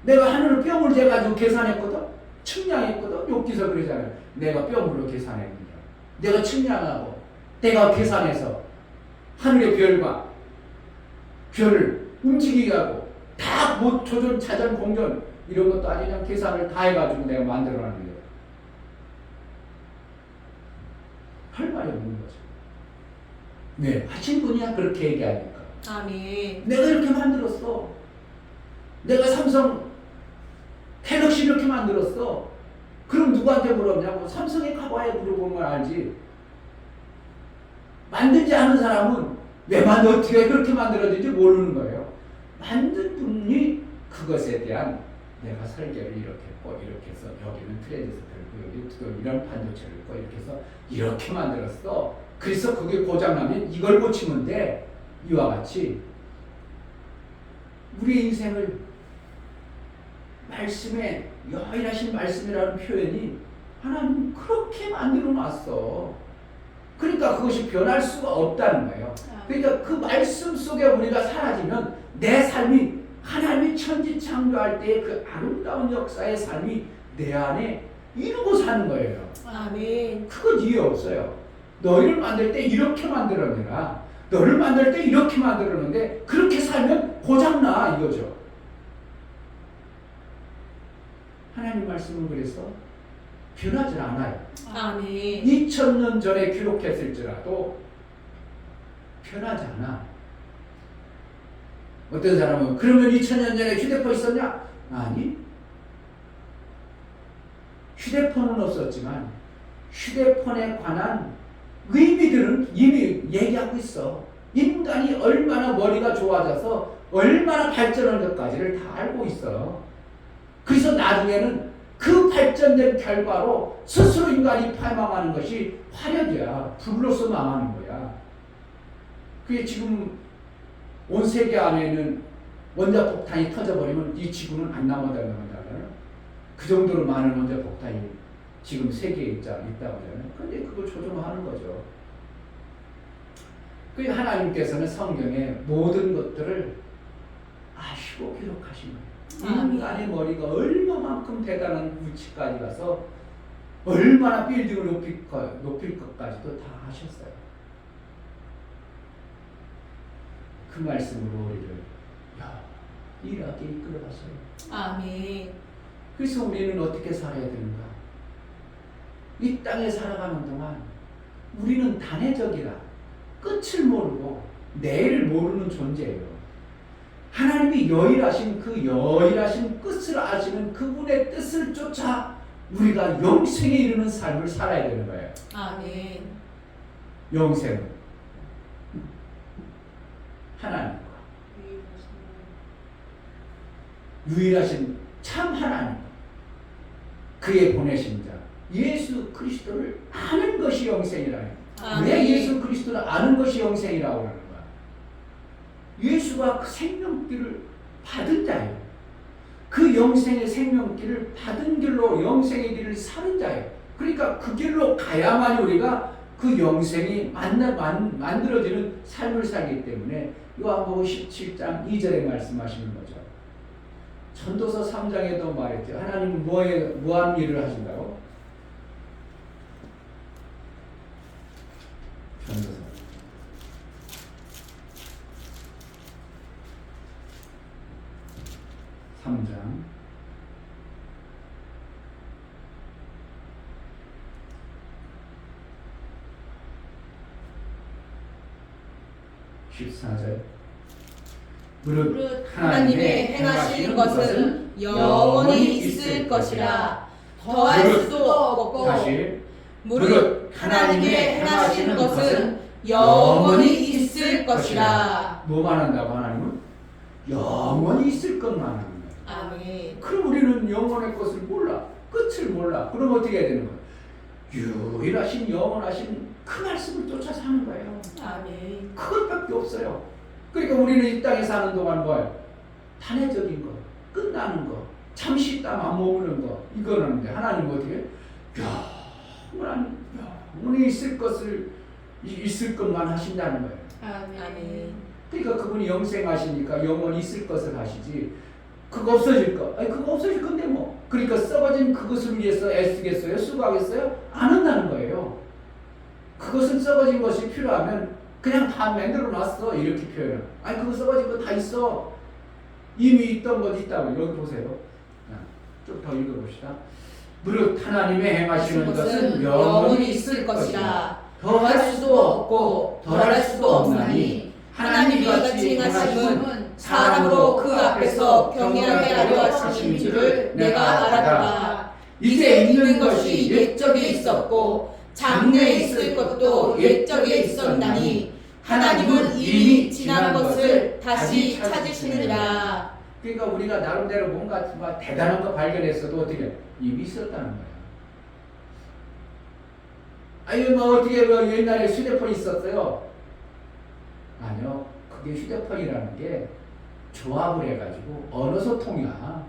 내가 하늘을 뼈물 재가지고 계산했거든? 측량했거든? 욥기서 그러잖아요. 내가 뼈물로 계산했느냐. 내가 측량하고 내가 계산해서 하늘의 별을 움직이게 하고 다 조전, 자전, 공전 이런 것도 아주 그냥 계산을 다 해가지고 내가 만들어놨는데 할 말이 없는 거죠. 네, 하신 분이야 그렇게 얘기하니까. 아멘. 내가 이렇게 만들었어. 내가 삼성 갤럭시 이렇게 만들었어. 그럼 누구한테 물었냐고. 삼성에 가봐야 물어보면 알지. 만들지 않은 사람은 어떻게 그렇게 만들어진지 모르는 거예요. 만든 분이 그것에 대한 내가 설계를 이렇게 했고 이렇게 해서 여기는 트랜지스터를 있고 여기 이런 반도체를 있고 이렇게 해서 이렇게 만들었어. 그래서 그게 고장나면 이걸 고치면 돼. 이와 같이 우리 인생을 말씀에 여인하신 말씀이라는 표현이 하나님 그렇게 만들어 놨어. 그러니까 그것이 변할 수가 없다는 거예요. 그러니까 그 말씀 속에 우리가 사라지면 내 삶이 하나님이 천지 창조할 때의 그 아름다운 역사의 삶이 내 안에 이루고 사는 거예요. 아멘. 그건 이해 없어요. 너희를 만들 때 이렇게 만들었느라 너를 만들 때 이렇게 만들었는데 그렇게 살면 고장나 이거죠. 하나님 말씀은 그래서 변하지 않아요. 아멘. 2000년 전에 기록했을지라도 변하지 않아. 어떤 사람은 그러면 2000년 전에 휴대폰 있었냐? 아니. 휴대폰은 없었지만 휴대폰에 관한 의미들은 이미 얘기하고 있어. 인간이 얼마나 머리가 좋아져서 얼마나 발전한 것까지를 다 알고 있어. 그래서 나중에는 그 발전된 결과로 스스로 인간이 파망하는 것이 화력이야. 불로서 망하는 거야. 그게 지금 온 세계 안에는 원자폭탄이 터져버리면 이 지구는 안 남아다는 거잖아요. 그 정도로 많은 원자폭탄이 지금 세계에 있다고 하잖아요. 그런데 그걸 조종하는 거죠. 그 하나님께서는 성경에 모든 것들을 아시고 기록하신 거예요. 인간의 머리가 얼마만큼 대단한 위치까지 가서 얼마나 빌딩을 높일 것까지도 다 하셨어요. 그 말씀으로 우리를 일하게 이끌어갔어요. 아멘. 그래서 우리는 어떻게 살아야 되는가? 이 땅에 살아가는 동안 우리는 단회적이라 끝을 모르고 내일을 모르는 존재예요. 하나님이 여일하신 그 여일하신 끝을 아시는 그분의 뜻을 쫓아 우리가 영생에 이르는 삶을 살아야 되는 거예요. 아멘. 영생은 하나님과 유일하신 참 하나님, 그의 보내신 자 예수 그리스도를 아는 것이 영생이라는 거예요. 왜 예수 그리스도를 아는 것이 영생이라고 하는 거야? 예수가 그 생명길을 받은 자예요. 그 영생의 생명길을 받은 길로 영생의 길을 사는 자예요. 그러니까 그 길로 가야만 우리가 그 영생이 만들어지는 삶을 살기 때문에 요한복음 17장 2절에 말씀하시는 거죠. 전도서 3장에도 말했죠. 하나님은 뭐한 일을 하신다고? 전도서 3장 14절 무릇 하나님의 행하시는 것은 영원히 있을 것이라 더할 수도 없고 다시 무릇 하나님의 행하시는 것은 영원히 있을 것이라. 뭐만 한다고 하나님은? 영원히 있을 것만 하는 거예요. 아멘. 그럼 우리는 영원의 것을 몰라. 끝을 몰라. 그럼 어떻게 해야 되는 거예요? 유일하신 영원하신 그 말씀을 쫓아 사는 거예요. 아멘. 그것밖에 없어요. 그러니까 우리는 이 땅에 사는 동안 뭐예요? 단회적인 거, 끝나는 거, 잠시 있다 머무는 거, 이거는 하나님은 어떻게 해요? 영원히 있을 것만 하신다는 거예요. 아멘. 그러니까 그분이 영생하시니까 영원히 있을 것을 하시지 그거 없어질 거, 아니 그거 없어질 건데 뭐. 그러니까 썩어진 그것을 위해서 애쓰겠어요? 수고하겠어요? 안 한다는 거예요. 그것은 썩어진 것이 필요하면 그냥 다 만들어 놨어 이렇게 표현을. 아니 그거 썩어진 거 다 있어. 이미 있던 것 있다고. 여기 보세요. 좀 더 읽어봅시다. 무릇 하나님의 행하시는 것은 영원히 있을 것이라 더할 수도 없고 덜할 수도 없나니 하나님이 같이 행하심은 사람으로 그 앞에서 경외하게 하려 하신 줄을 내가 알았다. 이제 있는 것이 옛적에 있었고 장래에 있을 것도 옛적에 있었나니 하나님은 이미 지난 것을 다시 찾으시느니라. 그러니까 우리가 나름대로 뭔가 대단한 거 발견했어도 어떻게 이미 있었다는 거야. 아니 뭐 어떻게 뭐 옛날에 휴대폰 있었어요? 아니요. 그게 휴대폰이라는 게 조합을 해가지고 언어 소통이야.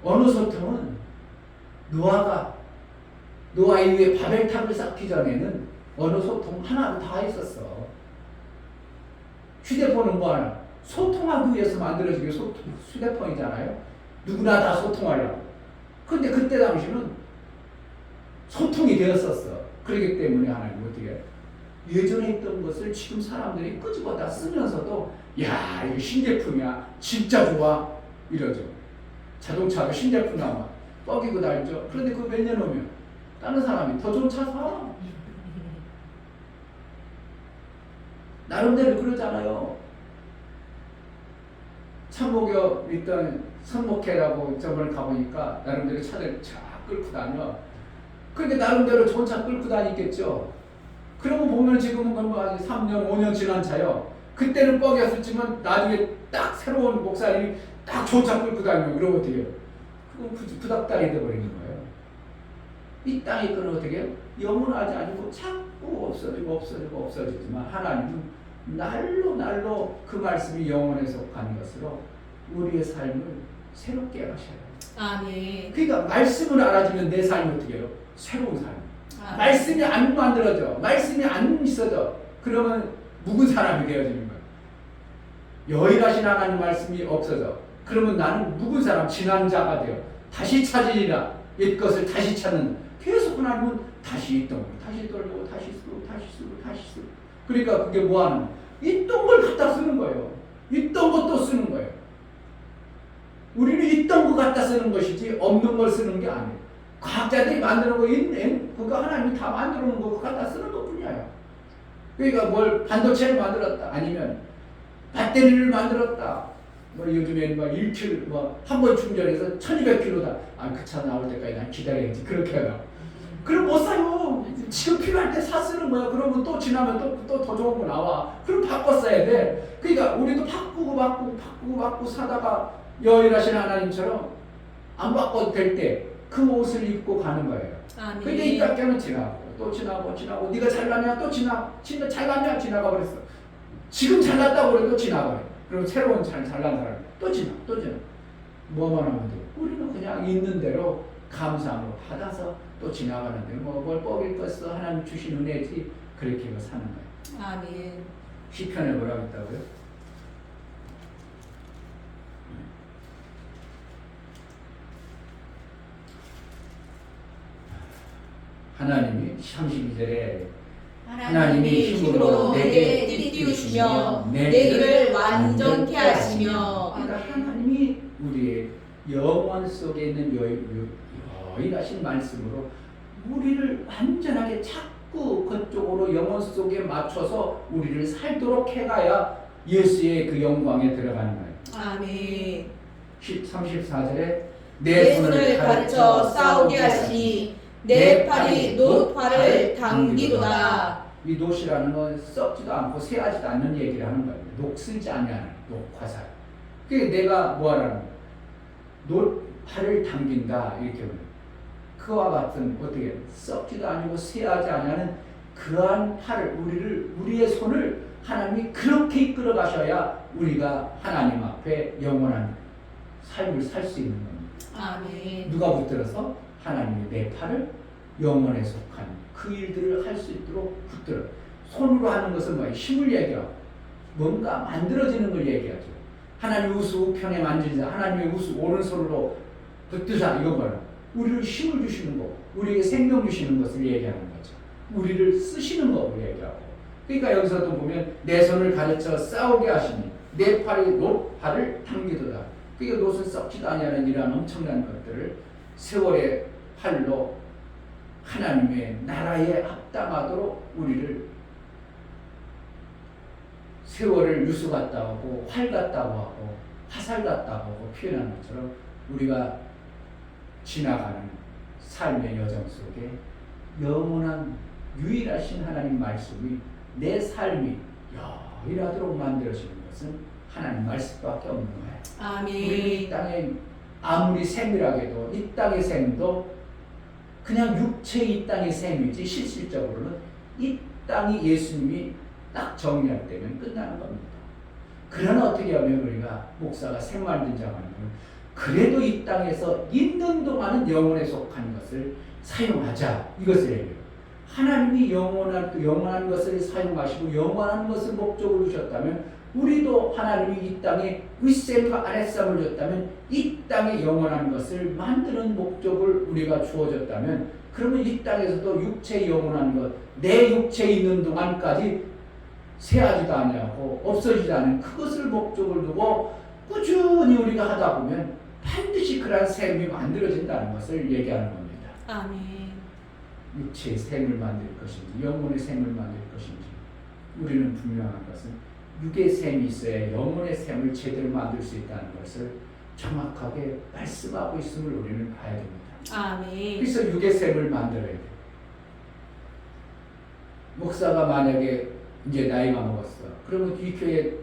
언어 소통은 노아 이후에 바벨탑을 쌓기 전에는 언어 소통 하나로 다 있었어. 휴대폰은 뭐 하나? 소통하기 위해서 만들어진 게 휴대폰이잖아요. 누구나 다 소통하려고. 근데 그때 당시는 소통이 되었었어. 그렇기 때문에 하나님 어떻게 해? 예전에 있던 것을 지금 사람들이 끄집어다 쓰면서도 야 이거 신제품이야 진짜 좋아 이러죠. 자동차도 신제품 나와 뻐기고 달죠. 그런데 그거 몇 년 후면 다른 사람이 더 좋은 차 사. 나름대로 그러잖아요. 참목역 있던 선목회라고 저번에 가보니까 나름대로 차들 쫙 끌고 다녀. 그런데 나름대로 좋은 차 끌고 다니겠죠. 그러고 보면 지금은 뭐 아직 3년, 5년 지난 차요. 그때는 뻐겼었지만 나중에 딱 새로운 목사님이 딱 좋은 차 끌고 다니면 그러면 어떻게 해요? 그건 부닥다리 돼버리는 거예요. 이 땅의 건 어떻게 해요? 영원하지 않고 자꾸 없어지지만 하나님은 날로 그 말씀이 영원에 속한 것으로 우리의 삶을 새롭게 하셔요. 아멘. 그러니까 말씀을 알아주면 내 삶이 어떻게 해요? 새로운 삶. 말씀이 안 만들어져. 말씀이 안 있어져. 그러면 묵은 사람이 되어지는 거예요. 여일하신 하나님 말씀이 없어져. 그러면 나는 묵은 사람, 지난 자가 되어 다시 찾으리라. 옛것을 다시 찾는. 계속 하나님은 다시 있던 걸 다시 돌리고 다시 쓰고. 그러니까 그게 뭐하는 거예요? 있던 걸 갖다 쓰는 거예요. 있던 것도 쓰는 거예요. 우리는 있던 거 갖다 쓰는 것이지 없는 걸 쓰는 게 아니에요. 과학자들이 만드는 거 있네. 그거 하나님이 다 만들어 놓은 거 갖다 쓰는 것 뿐이에요. 그러니까 뭘 반도체를 만들었다. 아니면 배터리를 만들었다. 뭐 요즘에는 뭐 1kg 뭐 한 번 충전해서 1200kg다. 아, 그 차 나올 때까지 난 기다려야지. 그렇게 하다. 그럼 못 사요. 지금 필요할 때 사 쓰는 거야. 그러면 또 지나면 또 더 좋은 거 나와. 그럼 바꿔 써야 돼. 그러니까 우리도 바꾸고 사다가 여인하신 하나님처럼 안 바꿔도 될 때 그 옷을 입고 가는 거예요. 아멘. 근데 이 깎여는 지나고 또 지나고 네가 잘났냐 또 잘났냐 지나가 버렸어. 지금 잘났다고 그래도 지나가요. 그리고 새로운 잘난 사람이 또 지나. 뭐만 하면 돼. 우리는 그냥 있는 대로 감사함으로 받아서 또 지나가는데 뭘 뻐길 것어. 하나님 주신 은혜지. 그렇게 사는 거예요. 아멘. 시편에 뭐라고 했다고요? 하나님이 32절에 하나님이 힘으로 내게 띠띠우시며 내 길을 완전케 하시며. 그러니까 하나님이 우리의 영혼 속에 있는 여인하신 말씀으로 우리를 완전하게 자꾸 그쪽으로 영혼 속에 맞춰서 우리를 살도록 해가야 예수의 그 영광에 들어가는 거예요. 아멘. 34절에 내 손을 가르쳐 싸우게 하시니 내 팔이 노화를 당기도다. 이 노시라는 건 썩지도 않고 새하지도 않는 얘기를 하는 거예요. 녹슬지 아니하는 녹화살. 그게 내가 뭐하라는 거예요? 노화를 당긴다 이렇게 보면 그와 같은 어떻게 썩지도 아니고 새하지 아니하는 그러한 팔을 우리의 손을 하나님이 그렇게 이끌어 가셔야 우리가 하나님 앞에 영원한 삶을 살 수 있는 겁니다. 아멘. 누가 붙들어서? 하나님이 내 팔을 영원에 속한 그 일들을 할 수 있도록 붙들어. 손으로 하는 것은 뭐예요? 힘을 얘기하고 뭔가 만들어지는 걸 얘기하죠. 하나님 우수 우편에 만지자. 하나님의 우수 오른손으로 붙드자. 이거 뭐야? 우리를 힘을 주시는 거, 우리에게 생명 주시는 것을 얘기하는 거죠. 우리를 쓰시는 거 얘기하고. 그러니까 여기서도 보면 내 손을 가르쳐 싸우게 하시니 내 팔이 노화를 당기도다. 그러니까 노을 썩지도 아니하는 이러한 엄청난 것들을 세월의 팔로 하나님의 나라에 합당하도록 우리를 세월을 유수 같다고 하고 활 같다고 하고 화살 같다고 하고 표현하는 것처럼 우리가 지나가는 삶의 여정 속에 영원한 유일하신 하나님 말씀이 내 삶이 여일하도록 만들어지는 것은 하나님 말씀밖에 없는 거예요. 아멘. 우리는 이 땅에 아무리 세밀하게도 이 땅의 셈도 그냥 육체의 이 땅의 셈이지 실질적으로는 이 땅이 예수님이 딱 정리할 때면 끝나는 겁니다. 그러나 어떻게 하면 우리가 목사가 생활된 자가는 그래도 이 땅에서 있는 동안은 영혼에 속한 것을 사용하자 이것을 얘기해요. 하나님이 영원한 것을 사용하시고 영원한 것을 목적으로 주셨다면 우리도 하나님이 이 땅에 윗셈과 아랫셈을 줬다면 이 땅에 영원한 것을 만드는 목적을 우리가 주어졌다면 그러면 이 땅에서도 육체의 영원한 것, 내 육체에 있는 동안까지 새하지도 아니하고 없어지지 않은 그것을 목적을 두고 꾸준히 우리가 하다 보면 반드시 그러한 셈이 만들어진다는 것을 얘기하는 겁니다. 아멘. 육체의 셈을 만들 것인지 영혼의 셈을 만들 것인지 우리는 분명한 것은 육의 셈이 있어야 영혼의 셈을 제대로 만들 수 있다는 것을 정확하게 말씀하고 있음을 우리는 봐야 됩니다. 아멘. 그래서 육의 셈을 만들어야 돼요. 목사가 만약에 이제 나이가 먹었어. 그러면 이 교회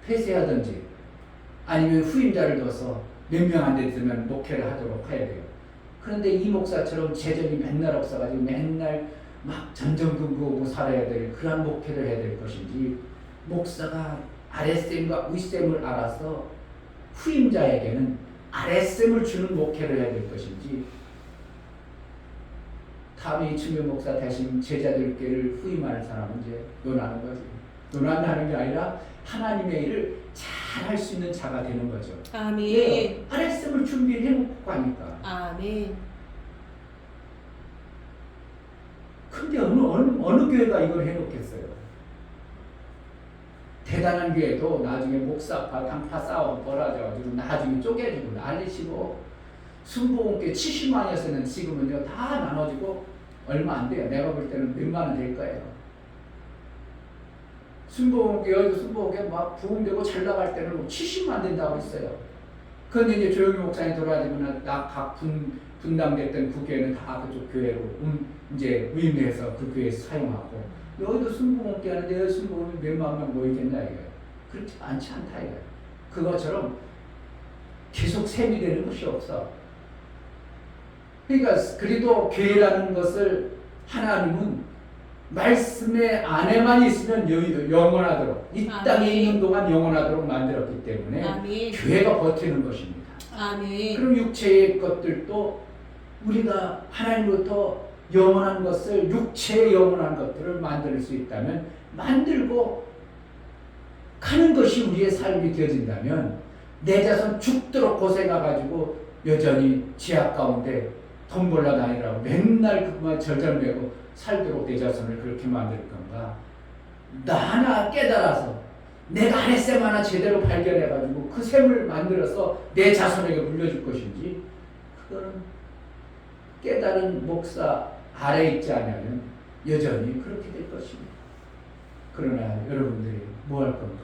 폐쇄하든지 아니면 후임자를 둬서 몇 명 안 되면 목회를 하도록 해야 돼요. 그런데 이 목사처럼 재정이 맨날 없어가지고 맨날 막 전전긍긍하고 살아야 될 그런 목회를 해야 될 것인지 목사가 아랫셈과 윗셈을 알아서 후임자에게는 아랫셈을 주는 목회를 해야 될 것인지 다음에 이충현 목사 대신 제자들께를 후임하는 사람은 이제 논하는 거지. 논한다는 게 아니라 하나님의 일을 잘 할 수 있는 자가 되는 거죠. 아멘. 아랫셈을 준비해 놓고 가니까. 아멘. 근데 어느 교회가 이걸 해놓겠어요? 대단한 교회도 나중에 목사파 강파 싸움 벌어져가지고 나중에 쪼개지고 난리치고 순복음교회 70만이었으면 지금은요 다 나눠지고 얼마 안 돼요. 내가 볼 때는 몇만 원 될 거예요. 순복음교회 막 부흥되고 잘 나갈 때는 뭐 70만 된다고 했어요. 그런데 이제 조용히 목사님 돌아가지고는 각 분당됐던 그 교회는 다 그쪽 교회로 이제 위임해서 그 교회 사용하고 여기도 순복음교 하는데 순복음이 몇만 명 모이겠나 이거예요. 그렇지 많지 않다 이거예요. 그것처럼 계속 셈이 되는 것이 없어. 그러니까 그래도 교회라는 것을 하나님은 말씀의 안에만 있으면 영원하도록 이 땅에 아멘. 있는 동안 영원하도록 만들었기 때문에 아멘. 교회가 버티는 것입니다. 아멘. 그럼 육체의 것들도 우리가 하나님부터 영원한 것을 육체의 영원한 것들을 만들 수 있다면 만들고 가는 것이 우리의 삶이 되어진다면 내 자손 죽도록 고생해가지고 여전히 지하 가운데 돈 벌러 다니라고 맨날 그만 절절매고 살도록 내 자손을 그렇게 만들 건가? 나 하나 깨달아서 내가 안에 셈 하나 제대로 발견해가지고 그 셈을 만들어서 내 자손에게 물려줄 것인지 그거는 깨달은 목사 아래 있지 않으면 여전히 그렇게 될 것입니다. 그러나 여러분들이 뭐 할 건가?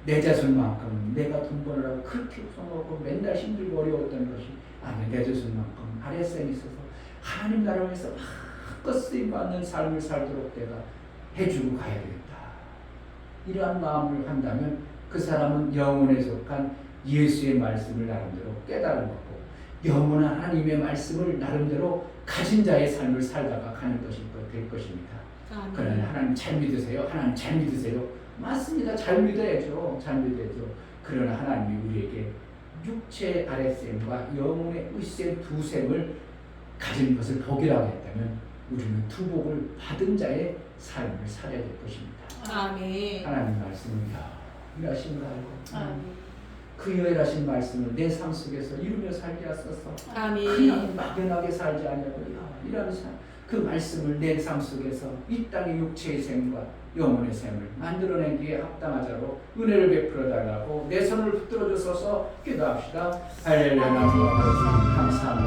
내 자손만큼 내가 돈 벌으라고 그렇게 고생하고 맨날 힘들고 어려웠던 것이 아니 내 자손만큼 아래 셈이 있어서 하나님 나라를 위해서 마음껏 쓰임받는 삶을 살도록 내가 해주고 가야 되겠다. 이러한 마음을 한다면 그 사람은 영혼에 속한 예수의 말씀을 나름대로 깨달은 거고 영원한 하나님의 말씀을 나름대로 가진 자의 삶을 살다가 가는 것일 될 것입니다. 아멘. 그러나 하나님 잘 믿으세요? 하나님 잘 믿으세요? 맞습니다. 잘 믿어야죠. 잘 믿어야죠. 그러나 하나님이 우리에게 육체의 아랫셈과 영혼의 윗셈 두 셈을 가진 것을 복이라고 했다면 우리는 두 복을 받은 자의 삶을 살아야 될 것입니다. 아멘. 하나님 말씀을 일하신 거 알고 아멘. 그 요일하신 말씀을 내 삶 속에서 이루며 살게 하소서. 아멘. 그냥 막연하게 살지 않냐고 이런 그 말씀을 내 삶 속에서 이 땅의 육체의 셈과 영혼의 셈을 만들어내기에 합당하자로 은혜를 베풀어 달라고 내 손을 붙들어 주소서 기도합시다. 할렐루야. 감사합니다.